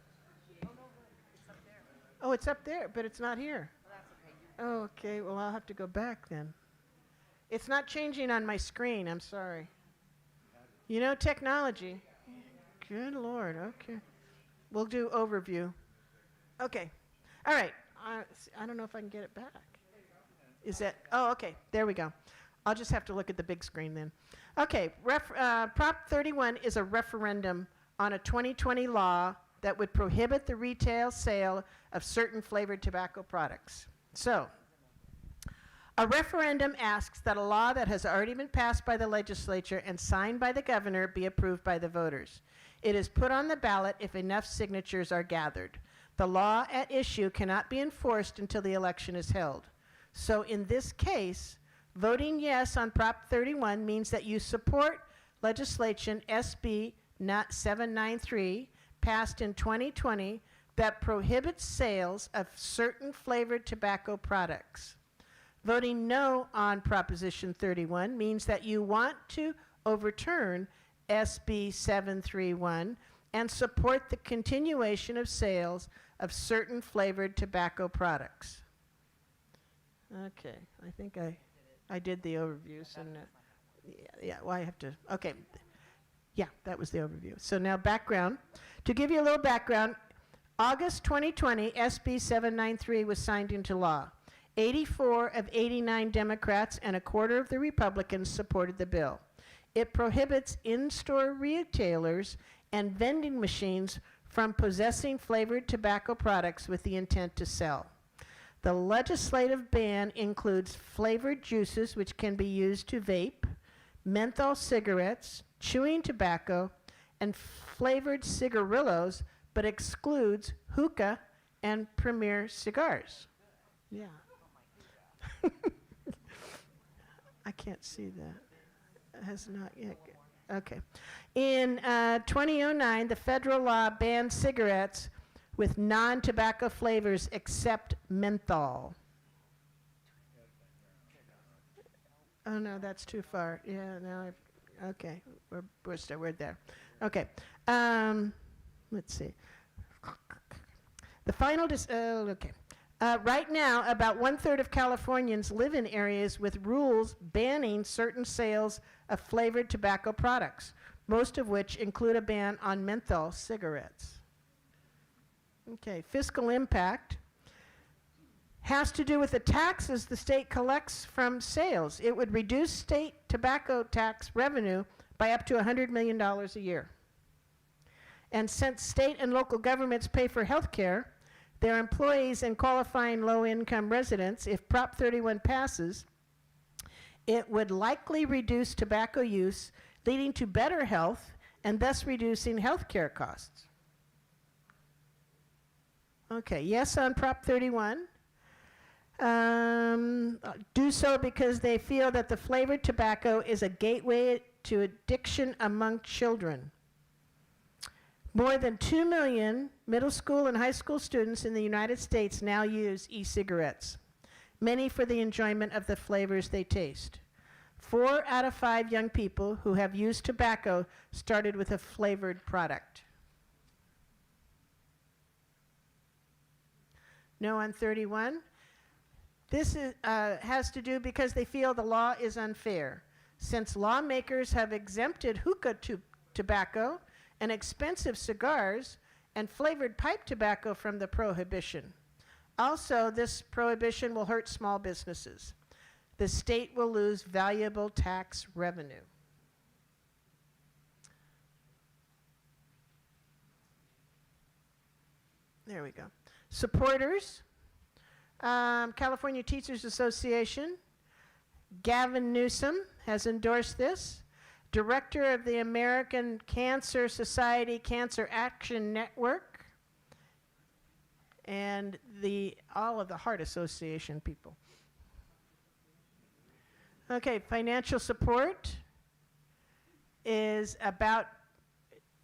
Oh, it's up there, but it's not here. Oh, okay. Well, I'll have to go back then. It's not changing on my screen. I'm sorry. You know, technology. Good Lord. Okay. We'll do overview. Okay. All right. I don't know if I can get it back. Is that? Oh, okay. There we go. I'll just have to look at the big screen then. Okay. Prop 31 is a referendum on a 2020 law that would prohibit the retail sale of certain flavored tobacco products. So, a referendum asks that a law that has already been passed by the legislature and signed by the governor be approved by the voters. It is put on the ballot if enough signatures are gathered. The law at issue cannot be enforced until the election is held. So in this case, voting yes on Prop 31 means that you support legislation SB 793 passed in 2020 that prohibits sales of certain flavored tobacco products. Voting no on Proposition 31 means that you want to overturn SB 731 and support the continuation of sales of certain flavored tobacco products. Okay, I think I did the overview. So now, yeah, well, I have to, okay. Yeah, that was the overview. So now background. To give you a little background, August 2020, SB 793 was signed into law. 84 of 89 Democrats and a quarter of the Republicans supported the bill. It prohibits in-store retailers and vending machines from possessing flavored tobacco products with the intent to sell. The legislative ban includes flavored juices, which can be used to vape, menthol cigarettes, chewing tobacco, and flavored cigarillos, but excludes hookah and Premier cigars. Yeah. I can't see that. It has not yet. Okay. In 2009, the federal law banned cigarettes with non-tobacco flavors except menthol. Oh no, that's too far. Yeah, now okay, we're there. Okay, let's see. The final, okay. Right now, about 1/3 of Californians live in areas with rules banning certain sales of flavored tobacco products, most of which include a ban on menthol cigarettes. Okay, fiscal impact has to do with the taxes the state collects from sales. It would reduce state tobacco tax revenue by up to $100 million a year. And since state and local governments pay for health care, their employees and qualifying low-income residents, if Prop 31 passes, it would likely reduce tobacco use, leading to better health and thus reducing health care costs. Okay, yes on Prop 31. Do so because they feel that the flavored tobacco is a gateway to addiction among children. More than 2 million middle school and high school students in the United States now use e-cigarettes, many for the enjoyment of the flavors they taste. 4 out of 5 young people who have used tobacco started with a flavored product. No on 31. This has to do because they feel the law is unfair. Since lawmakers have exempted hookah tobacco and expensive cigars and flavored pipe tobacco from the prohibition. Also, this prohibition will hurt small businesses. The state will lose valuable tax revenue. There we go. Supporters, California Teachers Association, Gavin Newsom has endorsed this. Director of the American Cancer Society Cancer Action Network, and all of the Heart Association people. Okay, financial support is about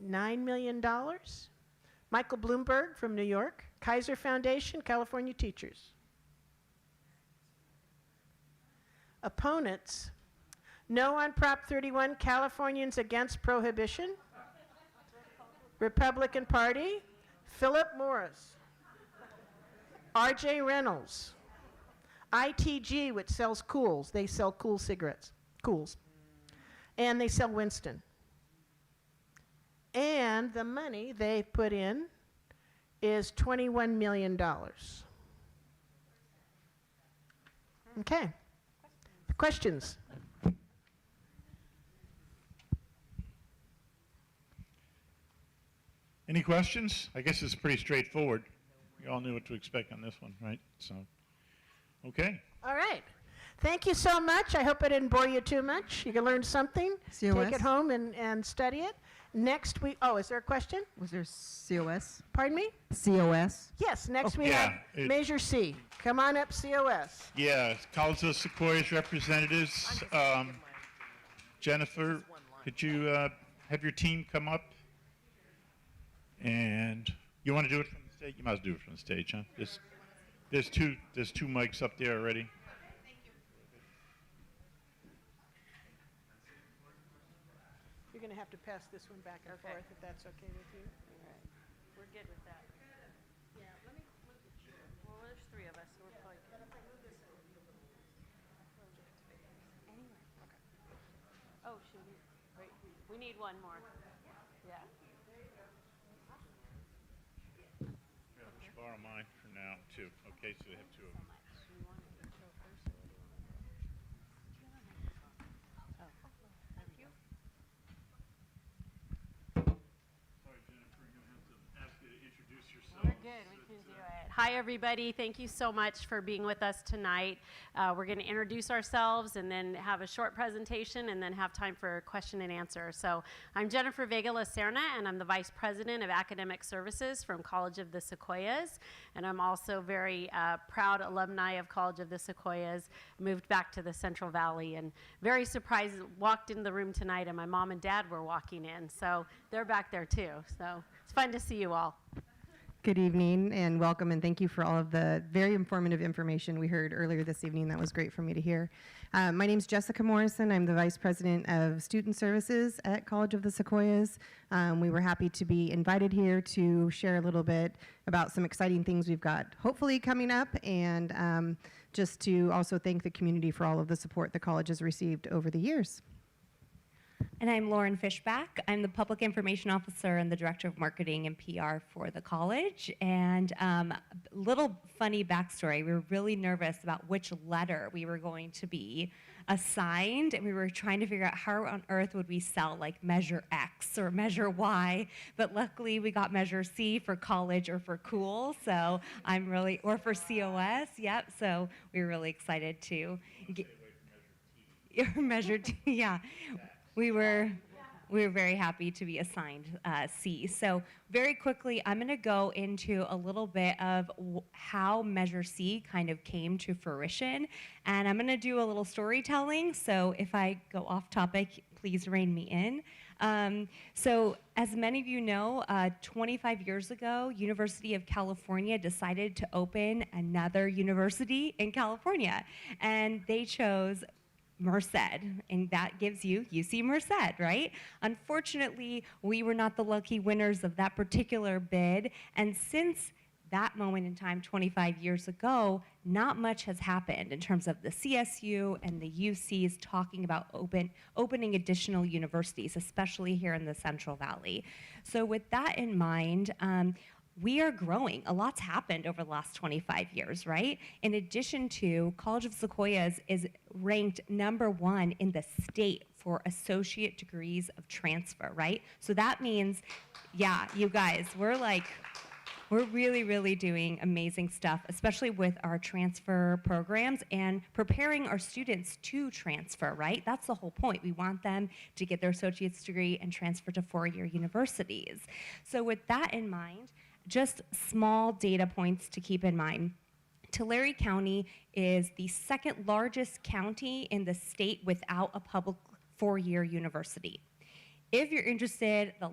$9 million. Michael Bloomberg from New York, Kaiser Foundation, California Teachers. Opponents, no on Prop 31, Californians against prohibition. Republican Party, Philip Morris, R.J. Reynolds, ITG, which sells Kools. They sell Kool cigarettes, Kools. And they sell Winston. And the money they put in is $21 million. Okay. Questions? Any questions? I guess it's pretty straightforward. You all knew what to expect on this one, right? So, okay. All right. Thank you so much. I hope I didn't bore you too much. You can learn something. COS? Take it home and study it. Next week, is there a question? Was there COS? Pardon me? COS? Yes, next we Yeah, have Measure C. Come on up, COS. Yeah, College of Sequoia's representatives. Jennifer, could you have your team come up? And you want to do it from the stage? You must do it from the stage, huh? There's two mics up there already. You're going to have to pass this one back and forth if that's okay with you. All right. We're good with that. Yeah, let me move the chair. Well, there's 3 of us, so we're probably good. Anyway. Okay. Oh, shoot. Wait. We need one more. Yeah. Just borrow mine for now, too. Okay, so they have 2 of them. Good, we can do it. Hi, everybody. Thank you so much for being with us tonight. We're going to introduce ourselves and then have a short presentation and then have time for question and answer. So I'm Jennifer Vega Lacerna, and I'm the Vice President of Academic Services from College of the Sequoias. And I'm also very proud alumni of College of the Sequoias, moved back to the Central Valley, and very surprised, walked in the room tonight and my mom and dad were walking in. So they're back there too. So it's fun to see you all. Good evening and welcome, and thank you for all of the very informative information we heard earlier this evening. That was great for me to hear. My name is Jessica Morrison. I'm the Vice President of Student Services at College of the Sequoias. We were happy to be invited here to share a little bit about some exciting things we've got hopefully coming up, and just to also thank the community for all of the support the college has received over the years. And I'm Lauren Fishback. I'm the Public Information Officer and the Director of Marketing and PR for the college. And little funny backstory, we were really nervous about which letter we were going to be assigned, and we were trying to figure out how on earth would we sell like measure X or measure Y, but luckily we got measure C for college or for cool, so or for COS, yep, so we were really excited to get measure T, yeah. We were very happy to be assigned C. So very quickly, I'm going to go into a little bit of how Measure C kind of came to fruition, and I'm going to do a little storytelling. So if I go off topic, please rein me in. So as many of you know, 25 years ago, University of California decided to open another university in California, and they chose Merced, and that gives you UC Merced, right? Unfortunately, we were not the lucky winners of that particular bid, and since that moment in time, 25 years ago, not much has happened in terms of the CSU and the UCs talking about opening additional universities, especially here in the Central Valley. So with that in mind, we are growing. A lot's happened over the last 25 years, right? In addition to, College of Sequoias is ranked #1 in the state for associate degrees of transfer, right? So that means, yeah, you guys, we're really, really doing amazing stuff, especially with our transfer programs and preparing our students to transfer, right? That's the whole point. We want them to get their associate's degree and transfer to four-year universities. So with that in mind, just small data points to keep in mind. Tulare County is the second largest county in the state without a public four-year university. If you're interested, the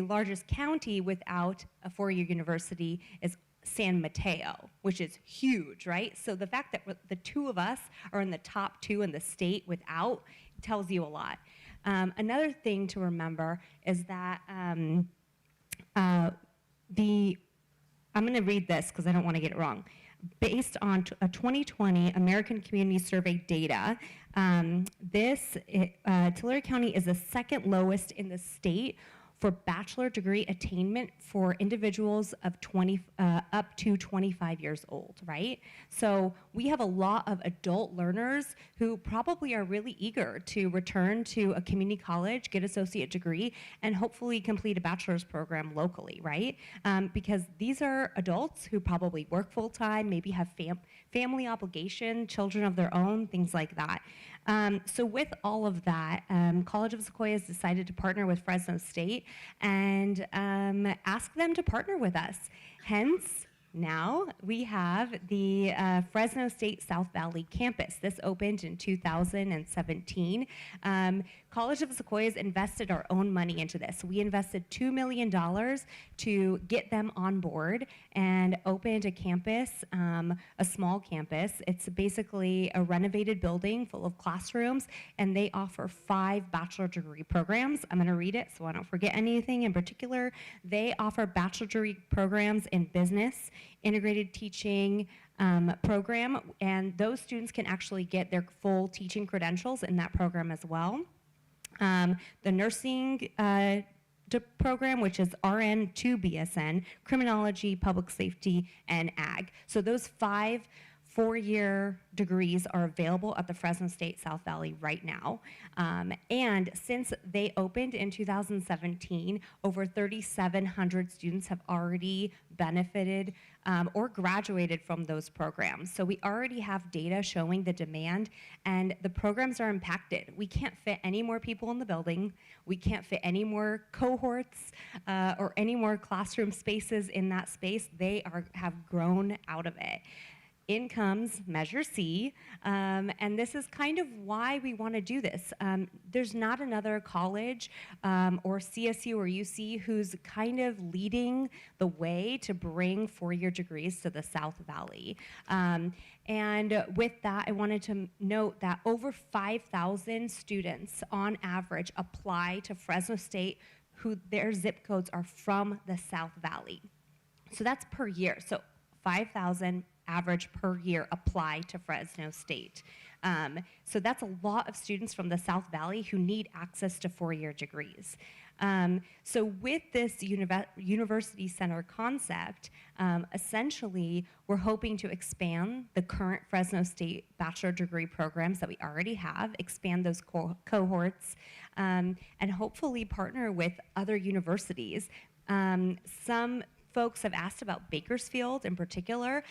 largest county without a four-year university is San Mateo, which is huge, right? So the fact that the two of us are in the top 2 in the state without tells you a lot. Another thing to remember is that I'm going to read this because I don't want to get it wrong. Based on a 2020 American Community Survey data, Tulare County is the second lowest in the state for bachelor degree attainment for individuals of up to 25 years old, right? So we have a lot of adult learners who probably are really eager to return to a community college, get associate degree, and hopefully complete a bachelor's program locally, right? Because these are adults who probably work full-time, maybe have family obligation, children of their own, things like that. So with all of that, College of Sequoias decided to partner with Fresno State and ask them to partner with us. Hence, now we have the Fresno State South Valley campus. This opened in 2017. College of Sequoias invested our own money into this. We invested $2 million to get them on board and opened a campus, a small campus. It's basically a renovated building full of classrooms, and they offer 5 bachelor degree programs. I'm going to read it so I don't forget anything in particular. They offer bachelor degree programs in business, integrated teaching program, and those students can actually get their full teaching credentials in that program as well. The nursing program, which is RN to BSN, criminology, public safety, and ag. So those 5 4-year degrees are available at the Fresno State South Valley right now. And since they opened in 2017, over 3,700 students have already benefited or graduated from those programs. So we already have data showing the demand, and the programs are impacted. We can't fit any more people in the building. We can't fit any more cohorts or any more classroom spaces in that space. They have grown out of it. in comes Measure C, and this is kind of why we want to do this. There's not another college or CSU or UC who's kind of leading the way to bring four-year degrees to the South Valley. And with that, I wanted to note that over 5,000 students on average apply to Fresno State who their zip codes are from the South Valley. So that's per year. So 5,000 average per year apply to Fresno State. So that's a lot of students from the South Valley who need access to four-year degrees. So with this university center concept, essentially we're hoping to expand the current Fresno State bachelor degree programs that we already have, expand those cohorts, and hopefully partner with other universities. Some folks have asked about Bakersfield in particular.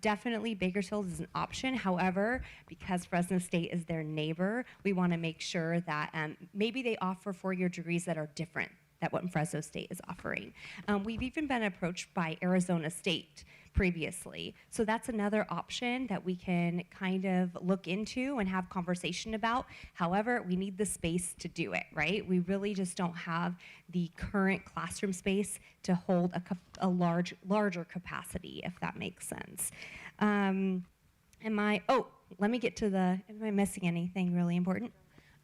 Definitely Bakersfield is an option. However, because Fresno State is their neighbor, we want to make sure that maybe they offer four-year degrees that are different than what Fresno State is offering. We've even been approached by Arizona State previously. So that's another option that we can kind of look into and have conversation about. However, we need the space to do it, right? We really just don't have the current classroom space to hold a larger capacity, if that makes sense. Let me get to am I missing anything really important?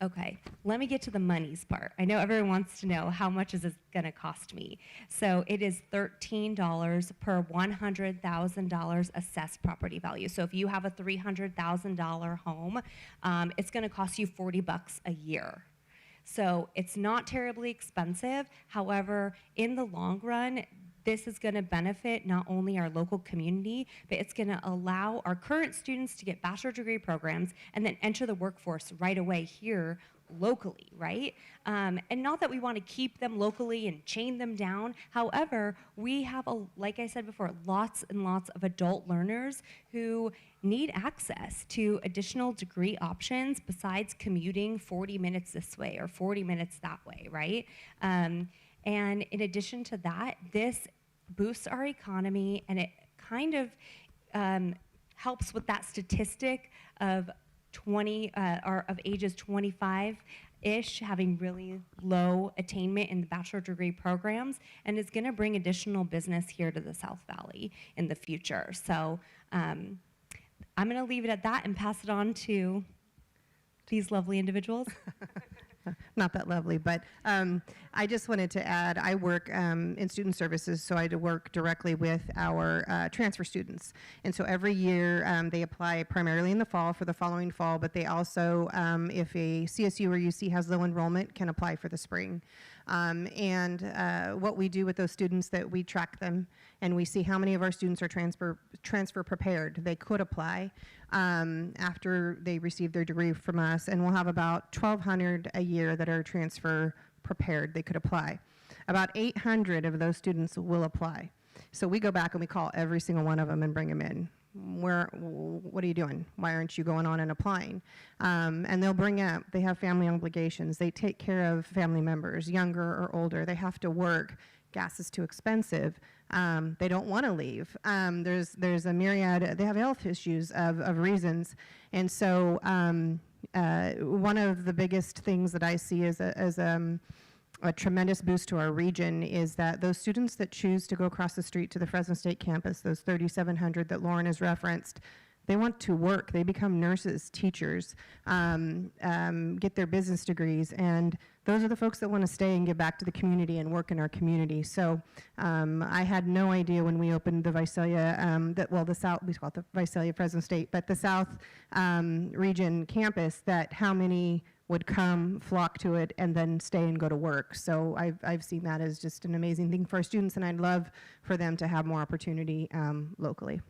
Okay, let me get to the monies part. I know everyone wants to know how much is this gonna cost me. So it is $13 per $100,000 assessed property value. So if you have a $300,000 home, it's gonna cost you $40 a year. So it's not terribly expensive. However, in the long run, this is going to benefit not only our local community, but it's going to allow our current students to get bachelor degree programs and then enter the workforce right away here locally, right? And not that we want to keep them locally and chain them down. However, we have, like I said before, lots and lots of adult learners who need access to additional degree options besides commuting 40 minutes this way or 40 minutes that way, right? And in addition to that, this boosts our economy, and it kind of helps with that statistic of of ages 25-ish having really low attainment in the bachelor degree programs, and is going to bring additional business here to the South Valley in the future. So I'm going to leave it at that and pass it on to these lovely individuals. Not that lovely, but I just wanted to add, I work in student services, so I work directly with our transfer students. And so every year they apply primarily in the fall for the following fall, but they also, if a CSU or UC has low enrollment, can apply for the spring. What we do with those students, that we track them and we see how many of our students are transfer prepared. They could apply after they receive their degree from us, and we'll have about 1,200 a year that are transfer prepared. They could apply. About 800 of those students will apply. So we go back and we call every single one of them and bring them in. What are you doing? Why aren't you going on and applying? And they'll bring up, they have family obligations. They take care of family members, younger or older. They have to work. Gas is too expensive. They don't want to leave. There's a myriad, they have health issues of reasons. And so one of the biggest things that I see as a tremendous boost to our region is that those students that choose to go across the street to the Fresno State campus, those 3,700 that Lauren has referenced, they want to work. They become nurses, teachers, get their business degrees, and those are the folks that want to stay and give back to the community and work in our community. So I had no idea when we opened the Visalia, the South, we call it the Visalia Fresno State, but the South region campus, that how many would come, flock to it, and then stay and go to work. So I've seen that as just an amazing thing for our students, and I'd love for them to have more opportunity locally.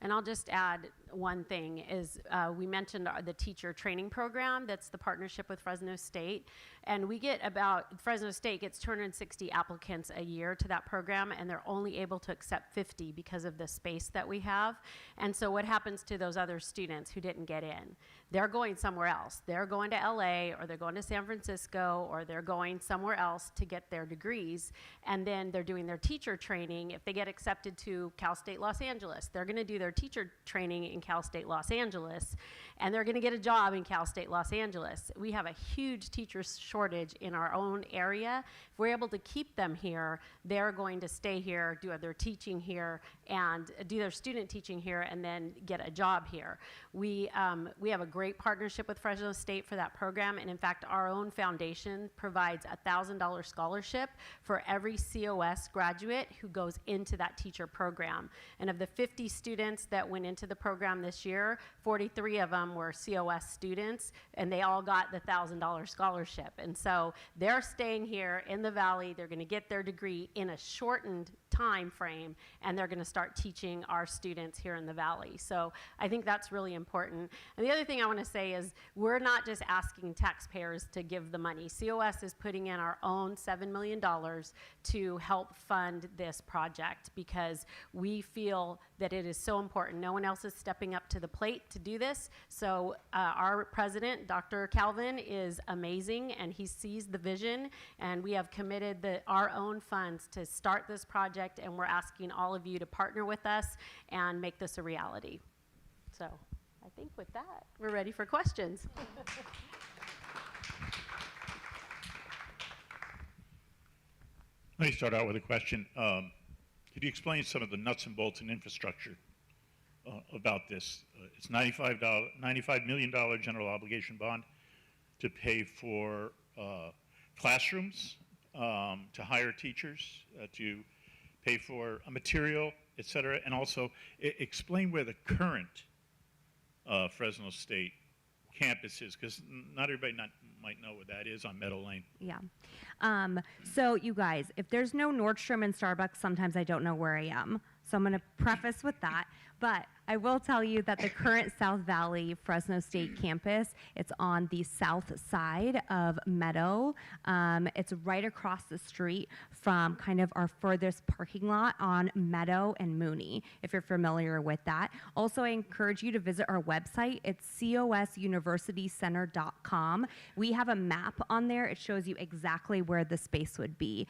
And I'll just add, one thing is we mentioned the teacher training program. That's the partnership with Fresno State, and we get Fresno State gets 260 applicants a year to that program, and they're only able to accept 50 because of the space that we have. And so what happens to those other students who didn't get in? They're going somewhere else. They're going to LA, or they're going to San Francisco, or they're going somewhere else to get their degrees, and then they're doing their teacher training. If they get accepted to Cal State Los Angeles, they're going to do their teacher training in Cal State Los Angeles, and they're going to get a job in Cal State Los Angeles. We have a huge teacher shortage in our own area. If we're able to keep them here, they're going to stay here, do their teaching here, and do their student teaching here, and then get a job here. We have a great partnership with Fresno State for that program, and in fact, our own foundation provides a $1,000 scholarship for every COS graduate who goes into that teacher program. And of the 50 students that went into the program this year, 43 of them were COS students, and they all got the $1,000 scholarship. And so they're staying here in the Valley. They're going to get their degree in a shortened time frame, and they're going to start teaching our students here in the Valley. So I think that's really important. And the other thing I want to say is we're not just asking taxpayers to give the money. COS is putting in our own $7 million to help fund this project because we feel that it is so important. No one else is stepping up to the plate to do this. So our president, Dr. Calvin, is amazing, and he sees the vision, and we have committed our own funds to start this project, and we're asking all of you to partner with us and make this a reality. So I think with that, we're ready for questions. Let me start out with a question. Could you explain some of the nuts and bolts and infrastructure about this? It's $95 million general obligation bond to pay for classrooms, to hire teachers, to pay for a material, et cetera, and also explain where the current Fresno State campus is, because not everybody might know what that is on Meadow Lane. Yeah. So you guys, if there's no Nordstrom and Starbucks, sometimes I don't know where I am. So I'm going to preface with that. But I will tell you that the current South Valley Fresno State campus, it's on the south side of Meadow. It's right across the street from kind of our furthest parking lot on Meadow and Mooney, if you're familiar with that. Also, I encourage you to visit our website. It's cosuniversitycenter.com. We have a map on there. It shows you exactly where the space would be.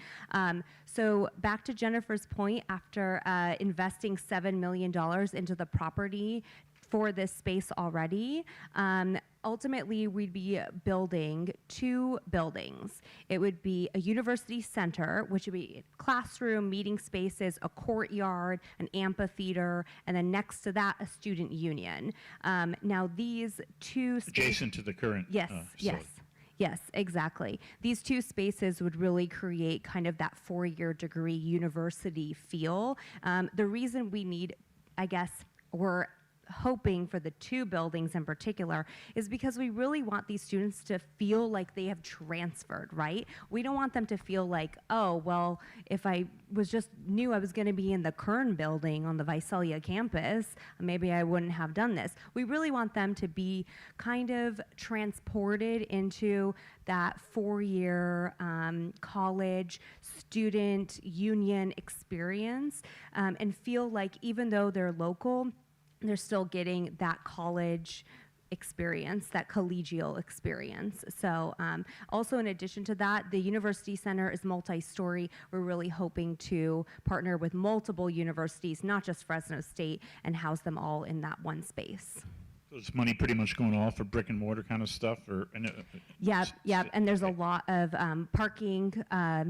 So back to Jennifer's point, after investing $7 million into the property for this space already, ultimately we'd be building 2 buildings. It would be a university center, which would be classroom, meeting spaces, a courtyard, an amphitheater, and then next to that, a student union. Now these 2 spaces— Adjacent to the current facility. Yes, exactly. These 2 spaces would really create kind of that 4-year degree university feel. The reason we need, I guess, we're hoping for the 2 buildings in particular is because we really want these students to feel like they have transferred, right? We don't want them to feel like, oh, well, if I knew I was going to be in the Kern building on the Visalia campus, maybe I wouldn't have done this. We really want them to be kind of transported into that 4-year college student union experience, and feel like even though they're local, they're still getting that college experience, that collegial experience. So also in addition to that, the university center is multi-story. We're really hoping to partner with multiple universities, not just Fresno State, and house them all in that one space. So is money pretty much going off for brick and mortar kind of stuff? Yeah, and there's a lot of parking,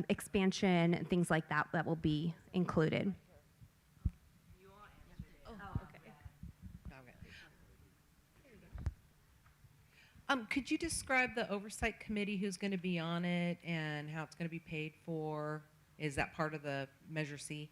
expansion, and things like that that will be included. Could you describe the oversight committee, who's going to be on it, and how it's going to be paid for? Is that part of the Measure C?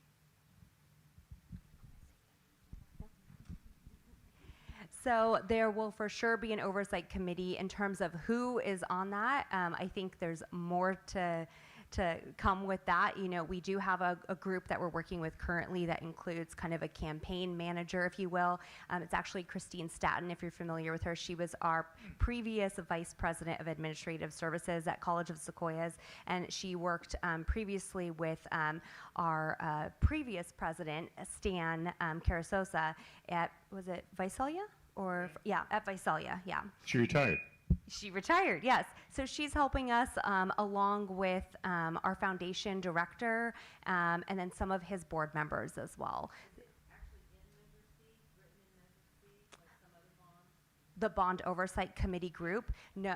So there will for sure be an oversight committee. In terms of who is on that, I think there's more to to come with that. You know, we do have a group that we're working with currently that includes kind of a campaign manager, if you will. It's actually Christine Staton, if you're familiar with her. She was our previous vice president of administrative services at College of Sequoias, and she worked previously with our previous president, Stan Carasosa, at, was it Visalia? Or, yeah, at Visalia, yeah. She retired. She retired, yes. So she's helping us along with our foundation director and then some of his board members as well. The Bond Oversight Committee group. No,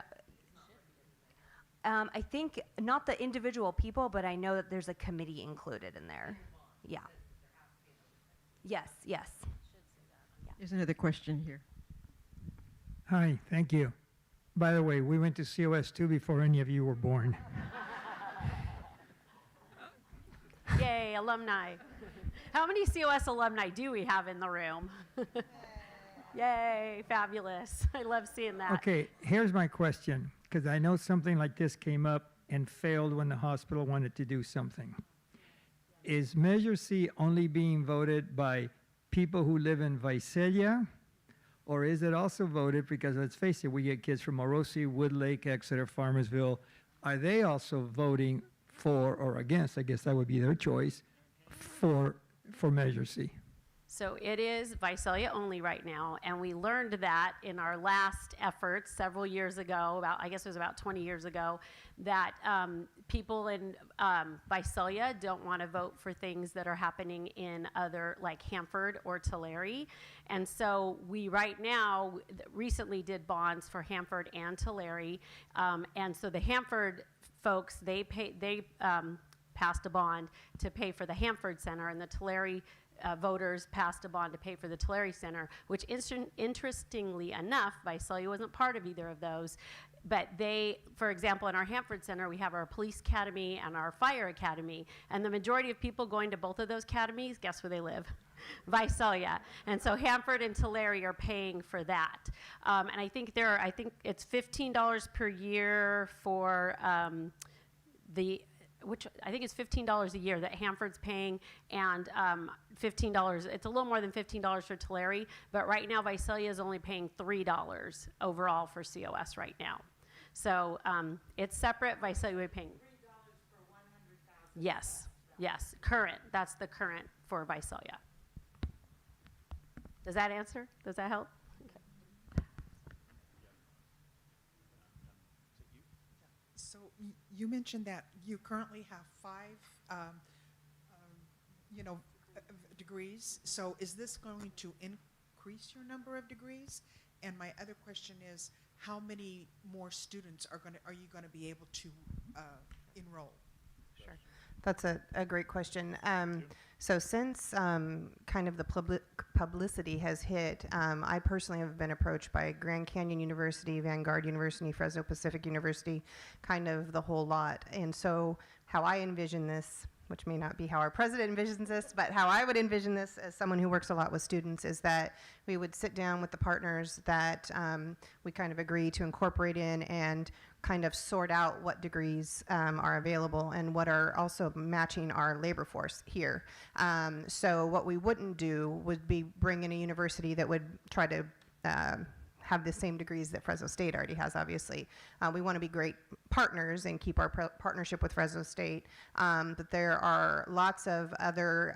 I think not the individual people, but I know that there's a committee included in there. Yeah. Yes, yes. There's another question here. Hi, thank you. By the way, we went to COS too before any of you were born. Yay, alumni. How many COS alumni do we have in the room? Yay, fabulous. I love seeing that. Okay, here's my question, because I know something like this came up and failed when the hospital wanted to do something. Is Measure C only being voted by people who live in Visalia, or is it also voted, because let's face it, we get kids from Orosi, Woodlake, Exeter, Farmersville. Are they also voting for or against, I guess that would be their choice, for Measure C? So it is Visalia only right now, and we learned that in our last efforts several years ago, I guess it was about 20 years ago, that people in Visalia don't want to vote for things that are happening in other, like Hanford or Tulare. And so we right now recently did bonds for Hanford and Tulare, and so the Hanford folks, they passed a bond to pay for the Hanford Center, and the Tulare voters passed a bond to pay for the Tulare Center, which interestingly enough, Visalia wasn't part of either of those. But they, for example, in our Hanford Center, we have our police academy and our fire academy. And the majority of people going to both of those academies, guess where they live? Visalia. And so Hanford and Tulare are paying for that. And I think it's $15 per year for which I think is $15 a year that Hanford's paying, and $15, it's a little more than $15 for Tulare, but right now Visalia is only paying $3 overall for COS right now. So it's separate. Visalia will be paying $3 for 100,000. Yes, yes, current. That's the current for Visalia. Does that answer? Does that help? So you mentioned that you currently have 5, degrees. So is this going to increase your number of degrees? And my other question is, how many more students are you going to be able to enroll? Sure. That's a great question. So since kind of the publicity has hit, I personally have been approached by Grand Canyon University, Vanguard University, Fresno Pacific University, kind of the whole lot. And so how I envision this, which may not be how our president envisions this, but how I would envision this as someone who works a lot with students is that we would sit down with the partners that we kind of agree to incorporate in and kind of sort out what degrees are available and what are also matching our labor force here. So what we wouldn't do would be bring in a university that would try to have the same degrees that Fresno State already has, obviously. We want to be great partners and keep our partnership with Fresno State, but there are lots of other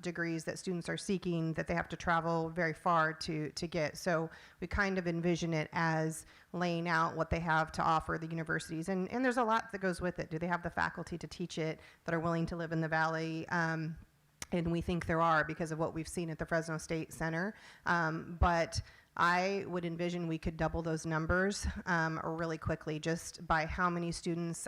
degrees that students are seeking that they have to travel very far to get. So we kind of envision it as laying out what they have to offer the universities, and there's a lot that goes with it. Do they have the faculty to teach it that are willing to live in the Valley? And we think there are because of what we've seen at the Fresno State Center, but I would envision we could double those numbers really quickly just by how many students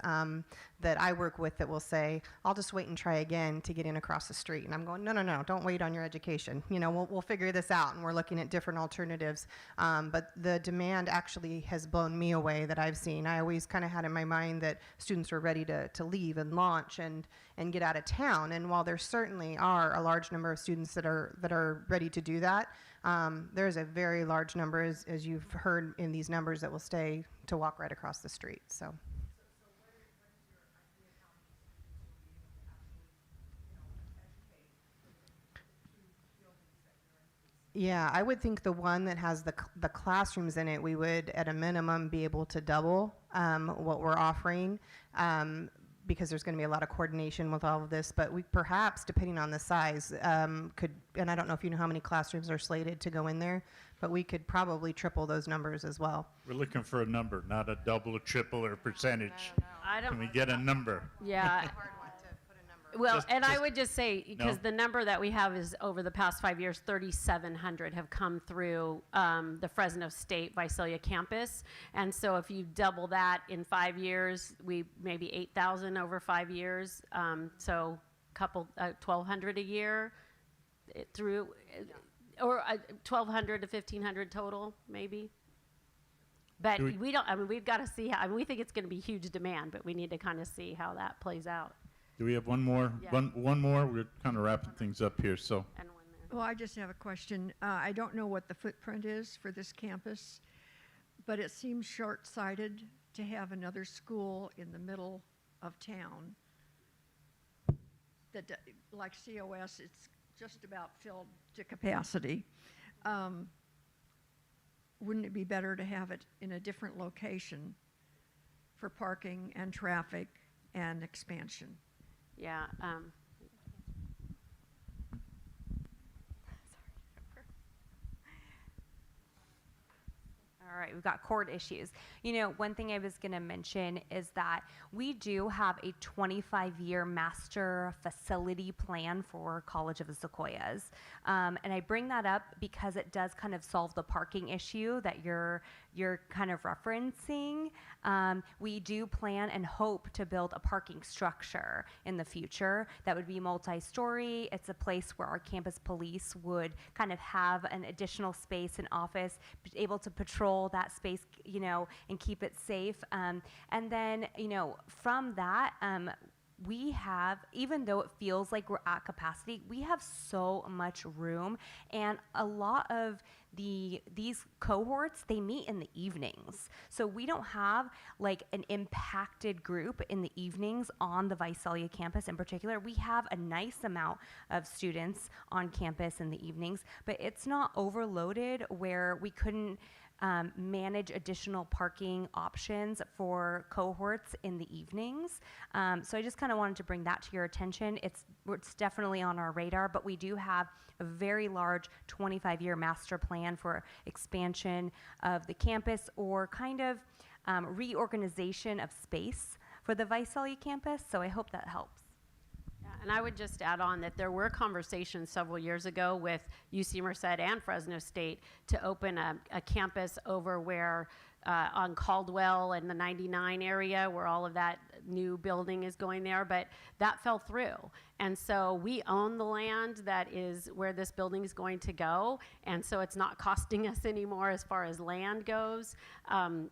that I work with that will say, I'll just wait and try again to get in across the street. And I'm going, no, don't wait on your education. You know, we'll figure this out, and we're looking at different alternatives. But the demand actually has blown me away that I've seen. I always kind of had in my mind that students were ready to leave and launch and get out of town. And while there certainly are a large number of students that are ready to do that, there's a very large number, as you've heard in these numbers, that will stay to walk right across the street. So. Yeah, I would think the one that has the classrooms in it, we would at a minimum be able to double what we're offering, because there's going to be a lot of coordination with all of this. But we perhaps, depending on the size, could, and I don't know if you know how many classrooms are slated to go in there, but we could probably triple those numbers as well. We're looking for a number, not a double, a triple, or a percentage. I don't. Can we get a number? Yeah. Well, Just- and I just- would just say, because No. the number that we have is over the past 5 years, 3,700 have come through the Fresno State Visalia campus. And so if you double that in 5 years, we maybe 8,000 over 5 years. So couple, 1,200 a year through, or 1,200 to 1,500 total, maybe. But Do we don't, I mean, we've got to see how, I mean, we think it's going to be huge demand, but we need to kind of see how that plays out. Do we have one more? Yeah. One more? We're kind of wrapping things up here, so. And one there. Well, I just have a question. I don't know what the footprint is for this campus, but it seems short-sighted to have another school in the middle of town. That, like COS, it's just about filled to capacity. Wouldn't it be better to have it in a different location for parking and traffic and expansion? Yeah. All right, we've got court issues. You know, one thing I was going to mention is that we do have a 25-year master facility plan for College of the Sequoias. And I bring that up because it does kind of solve the parking issue that you're kind of referencing. We do plan and hope to build a parking structure in the future that would be multi-story. It's a place where our campus police would kind of have an additional space and office, be able to patrol that space, you know, and keep it safe. And then, you know, from that, we have, even though it feels like we're at capacity, we have so much room, and a lot of these cohorts, they meet in the evenings. So we don't have like an impacted group in the evenings on the Visalia campus in particular. We have a nice amount of students on campus in the evenings, but it's not overloaded where we couldn't manage additional parking options for cohorts in the evenings. So I just kind of wanted to bring that to your attention. It's definitely on our radar, but we do have a very large 25-year master plan for expansion of the campus or kind of reorganization of space for the Visalia campus. So I hope that helps. Yeah, and I would just add on that there were conversations several years ago with UC Merced and Fresno State to open a campus over where on Caldwell and the 99 area where all of that new building is going there, but that fell through. And so we own the land that is where this building is going to go, and so it's not costing us anymore as far as land goes.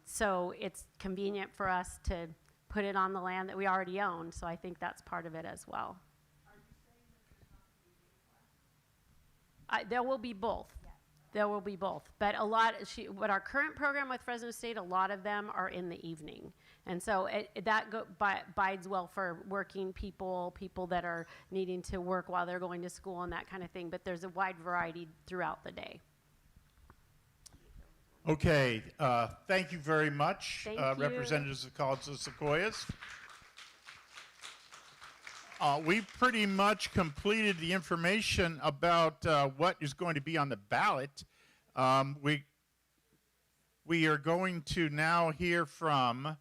So it's convenient for us to put it on the land that we already own, so I think that's part of it as well. There will be both. There will be both. But but our current program with Fresno State, a lot of them are in the evening. And so that bides well for working people, people that are needing to work while they're going to school and that kind of thing. But there's a wide variety throughout the day. Okay, thank you very much, Thank you. representatives of College of the Sequoias. We've pretty much completed the information about what is going to be on the ballot. We are going to now hear from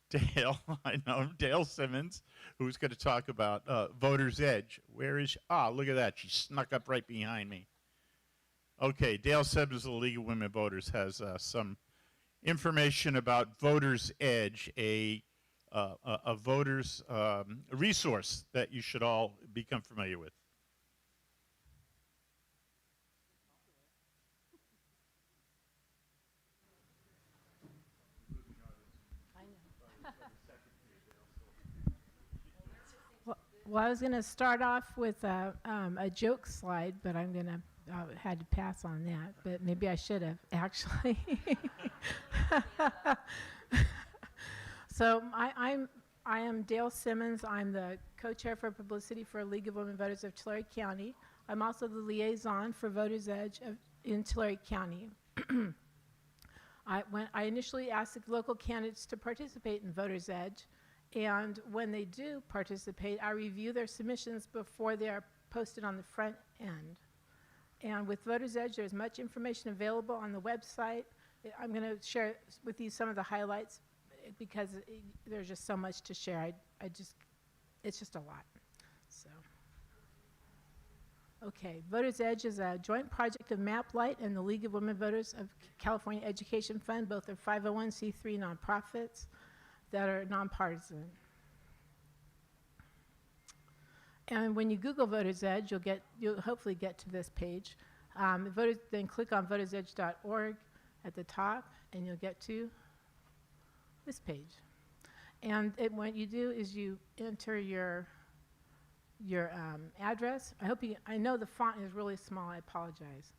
Dale, I know, Dale Simmons, who's going to talk about Voter's Edge. Where is she? Ah, look at that. She snuck up right behind me. Okay, Dale Simmons of the League of Women Voters has some information about Voter's Edge, a voter's resource that you should all become familiar with. Well, I was going to start off with a joke slide, but I'm going to had to pass on that. But maybe I should have actually. So I am Dale Simmons. I'm the co-chair for publicity for League of Women Voters of Tulare County. I'm also the liaison for Voters Edge in Tulare County. I initially asked the local candidates to participate in Voters Edge, and when they do participate, I review their submissions before they are posted on the front end. And with Voters Edge, there's much information available on the website. I'm going to share with you some of the highlights because there's just so much to share. It's just a lot. So, okay, Voters Edge is a joint project of MapLight and the League of Women Voters of California Education Fund. Both are 501c3 nonprofits that are nonpartisan. And when you Google Voters Edge, you'll hopefully get to this page. Then click on votersedge.org at the top, and you'll get to this page. And what you do is you enter your address. I know the font is really small. I apologize.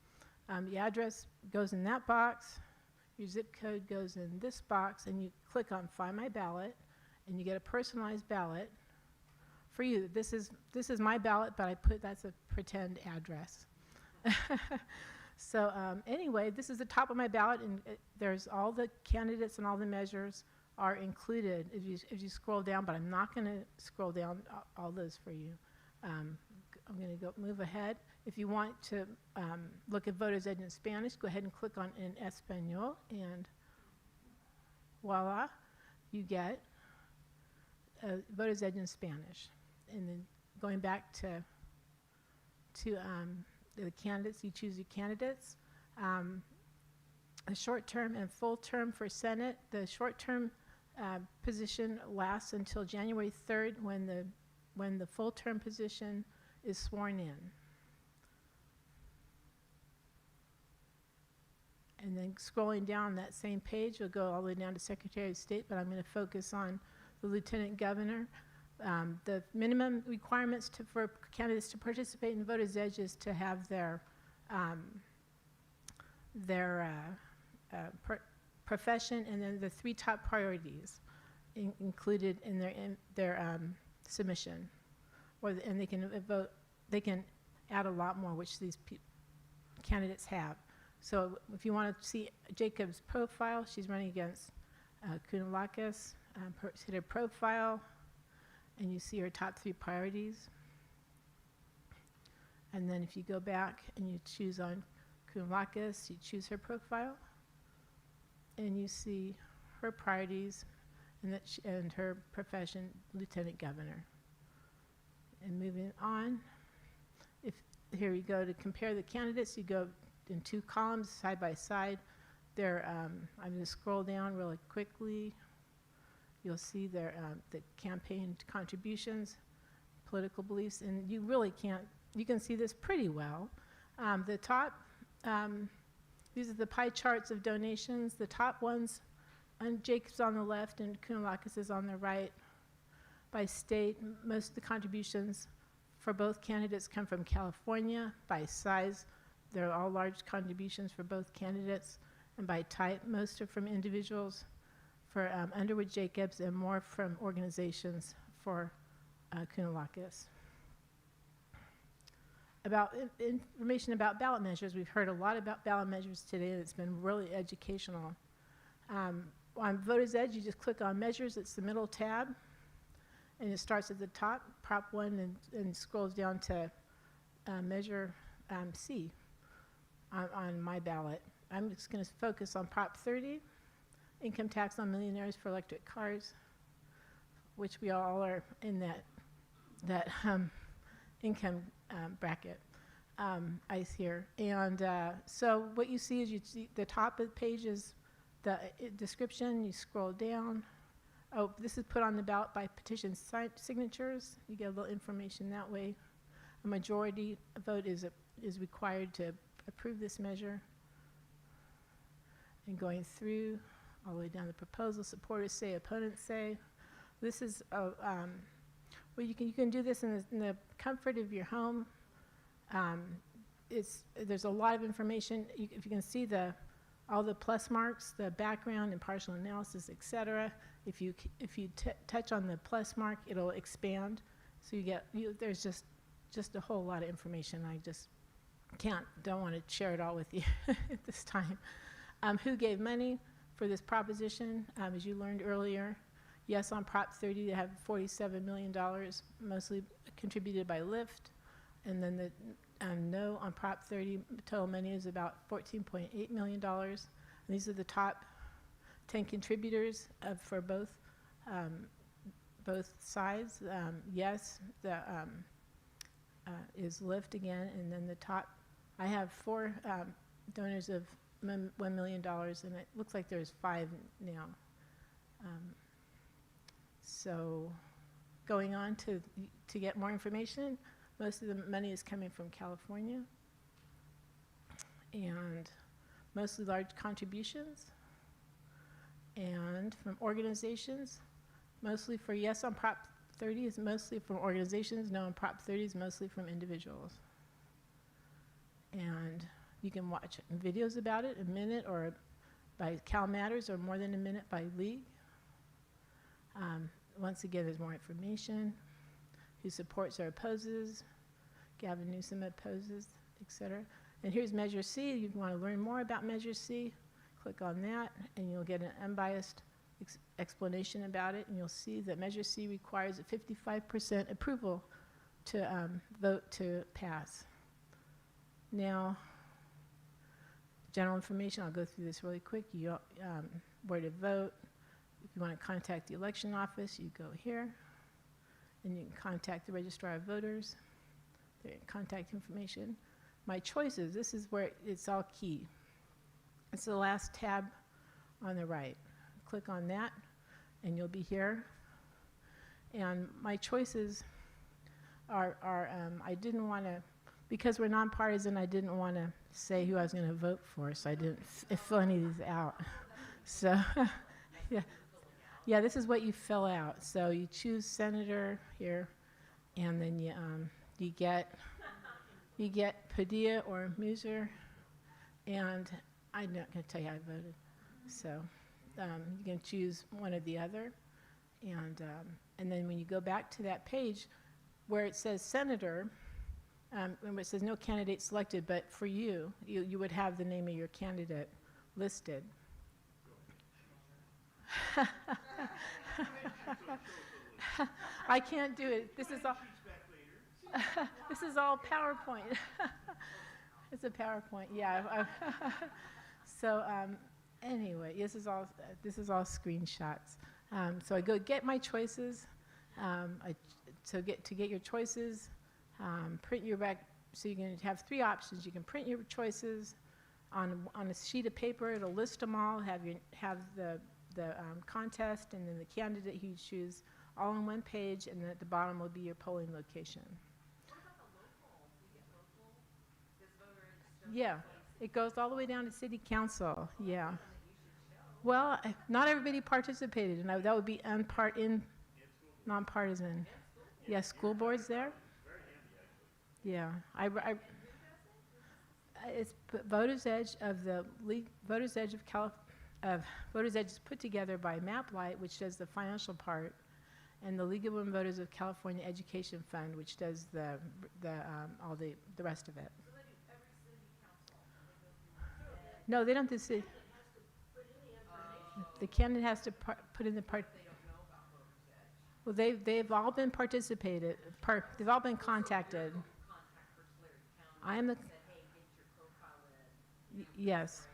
The address goes in that box. Your zip code goes in this box, and you click on Find My Ballot, and you get a personalized ballot for you. This is my ballot, but that's a pretend address. So anyway, this is the top of my ballot, and there's all the candidates and all the measures are included if you scroll down, but I'm not going to scroll down all those for you. I'm going to move ahead. If you want to look at Voters Edge in Spanish, go ahead and click on En Español, and voila, you get Voters Edge in Spanish. And then going back to the candidates, you choose your candidates. A short term and full term for Senate. The short term position lasts until January 3rd when the full term position is sworn in. And then scrolling down that same page, you'll go all the way down to Secretary of State, but I'm going to focus on the Lieutenant Governor. The minimum requirements for candidates to participate in Voters Edge is to have their profession and then the 3 top priorities included in their submission, and they can vote. They can add a lot more, which these candidates have. So if you want to see Jacob's profile, she's running against Kounalakis. Hit her profile, and you see her top 3 priorities. And then if you go back and you choose on Kounalakis, you choose her profile, and you see her priorities and her profession, Lieutenant Governor. And moving on, here we go to compare the candidates. You go in 2 columns, side by side. I'm going to scroll down really quickly. You'll see the campaign contributions, political beliefs, and you can see this pretty well. The top, these are the pie charts of donations. The top ones, Jacob's on the left and Kounalakis is on the right. By state, most of the contributions for both candidates come from California. By size, they're all large contributions for both candidates. And by type, most are from individuals for Underwood Jacobs and more from organizations for Kounalakis. About information about ballot measures, we've heard a lot about ballot measures today, and it's been really educational. On Voters Edge, you just click on Measures. It's the middle tab, and it starts at the top, Prop 1, and scrolls down to Measure C on my ballot. I'm just going to focus on Prop 30, income tax on millionaires for electric cars, which we all are in that income bracket ice here. And so what you see is you see the top of the page is the description. You scroll down. Oh, this is put on the ballot by petition signatures. You get a little information that way. A majority vote is required to approve this measure. And going through all the way down the proposal, supporters say, opponents say. This is well, you can do this in the comfort of your home. There's a lot of information. If you can see the all the plus marks, the background, impartial analysis, etc. If you touch on the plus mark, it'll expand. So there's just a whole lot of information. I just don't want to share it all with you at this time. Who gave money for this proposition? As you learned earlier, yes on Prop 30, they have $47 million, mostly contributed by Lyft. And then the no on Prop 30, total money is about $14.8 million. And these are the top 10 contributors for both sides. Yes, is Lyft again, and then the top, I have 4 donors of $1 million, and it looks like there's 5 now. So going on to get more information, most of the money is coming from California, and mostly large contributions, and from organizations, mostly for yes on Prop 30 is mostly from organizations, no on Prop 30 is mostly from individuals. And you can watch videos about it, a minute or by Cal Matters, or more than a minute by League. Once again, there's more information, who supports or opposes, Gavin Newsom opposes, etc. And here's Measure C. You want to learn more about Measure C, click on that, and you'll get an unbiased explanation about it, and you'll see that Measure C requires a 55% approval to vote to pass. Now, general information, I'll go through this really quick. Where to vote. If you want to contact the election office, you go here, and you can contact the registrar of voters, their contact information. My choices, this is where it's all key. It's the last tab on the right. Click on that, and you'll be here. And my choices are I didn't want to, because we're nonpartisan, I didn't want to say who I was going to vote for, so I didn't fill any of these out. So, yeah, this is what you fill out. So you choose senator here, and then you get Padilla or Muser, and I'm not going to tell you how I voted. So you can choose one or the other, and then when you go back to that page where it says senator, and where it says no candidate selected, but for you would have the name of your candidate listed. I can't do it. This is all PowerPoint. It's a PowerPoint. Yeah. So anyway, this is all screenshots. So I go get my choices. To get your choices, print your back. So you can have 3 options. You can print your choices on a sheet of paper. It'll list them all. Have the contest and then the candidate who you choose all on one page, and then at the bottom will be your polling location. What about the local? Do you get local? Does voter register? Yeah, it goes all the way down to city council. Yeah. Well, not everybody participated, and that would be nonpartisan. Yeah, school boards there. Yeah, it's Voters Edge of the League. Voters Edge of Voters Edge is put together by MapLight, which does the financial part, and the League of Women Voters of California Education Fund, which does the rest of it. So they do every city council. No, they don't do city. The candidate has to put in the part. They don't know about Voters Edge. Well, they've all been participated. They've all been contacted. I am the. Yes.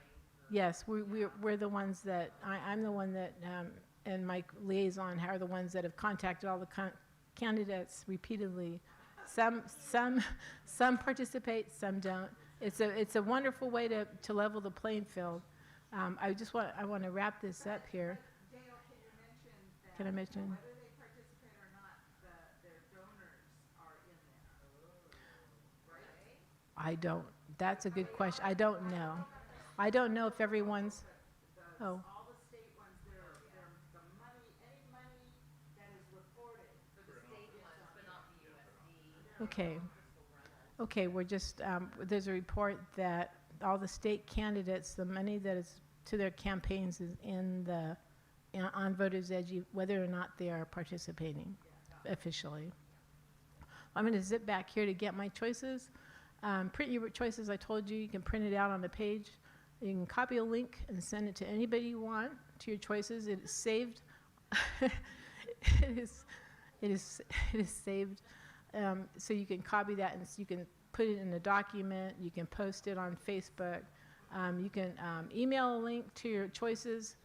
Yes, we're the ones that, I'm the one that, and my liaison are the ones that have contacted all the candidates repeatedly. Some participate, some don't. It's a wonderful way to level the playing field. I want to wrap this up here. Dale, can you mention that whether they participate or not, their donors are in there, right? I don't. That's a good question. I don't know. I don't know if everyone's. Oh. All the state ones, they're the money, any money that is reported for the state ones, but not the USD. Okay. Okay, we're just, there's a report that all the state candidates, the money that is to their campaigns on Voters Edge, whether or not they are participating officially. I'm going to zip back here to get my choices. Print your choices. I told you can print it out on the page. You can copy a link and send it to anybody you want to your choices. It is saved. it is saved. So you can copy that and you can put it in a document. You can post it on Facebook. You can email a link to your choices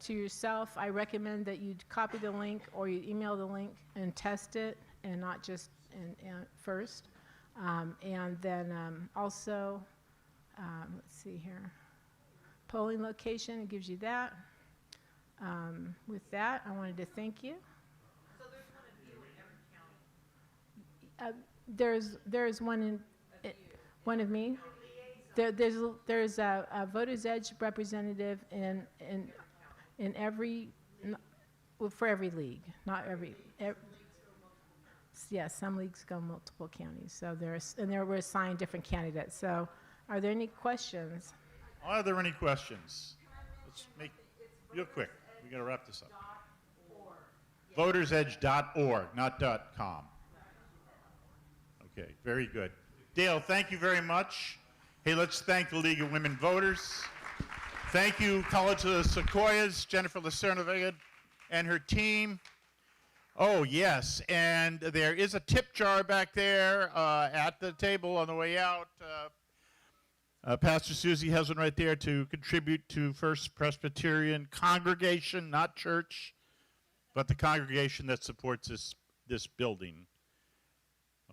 to yourself. I recommend that you copy the link or you email the link and test it, and not just first. And then also, let's see here, polling location, it gives you that. With that, I wanted to thank you. So there's one of you in every county? There's one one of me. There's a Voters Edge representative in every, well, for every league, not every. Yes, some leagues go multiple counties. So we're assigned different candidates. So, are there any questions? Are there any questions? Let's make real quick. We got to wrap this up. Votersedge.org, not .com. Okay, very good. Dale, thank you very much. Hey, let's thank the League of Women Voters. Thank you, College of the Sequoias, Jennifer Lacerna and her team. Oh, yes, and there is a tip jar back there at the table on the way out. Pastor Susie has one right there to contribute to First Presbyterian congregation, not church, but the congregation that supports this building.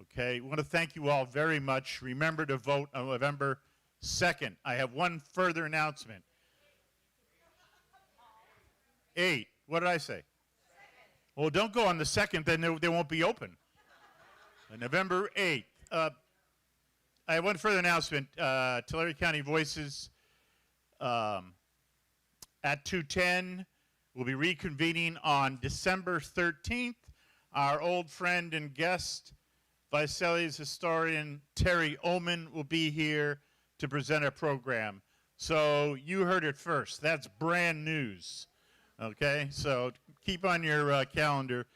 Okay, we want to thank you all very much. Remember to vote on November 2nd. I have one further announcement. 8. What did I say? Well, don't go on the 2nd, then they won't be open. November 8th. I have one further announcement. Tulare County Voices at 2:10. We'll be reconvening on December 13th. Our old friend and guest, Visalia's historian Terry Oman, will be here to present our program. So you heard it first. That's brand news. Okay, so keep on your calendar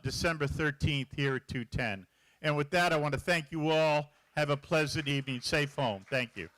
December 13th here at 2:10. And with that, I want to thank you all. Have a pleasant evening. Safe home. Thank you.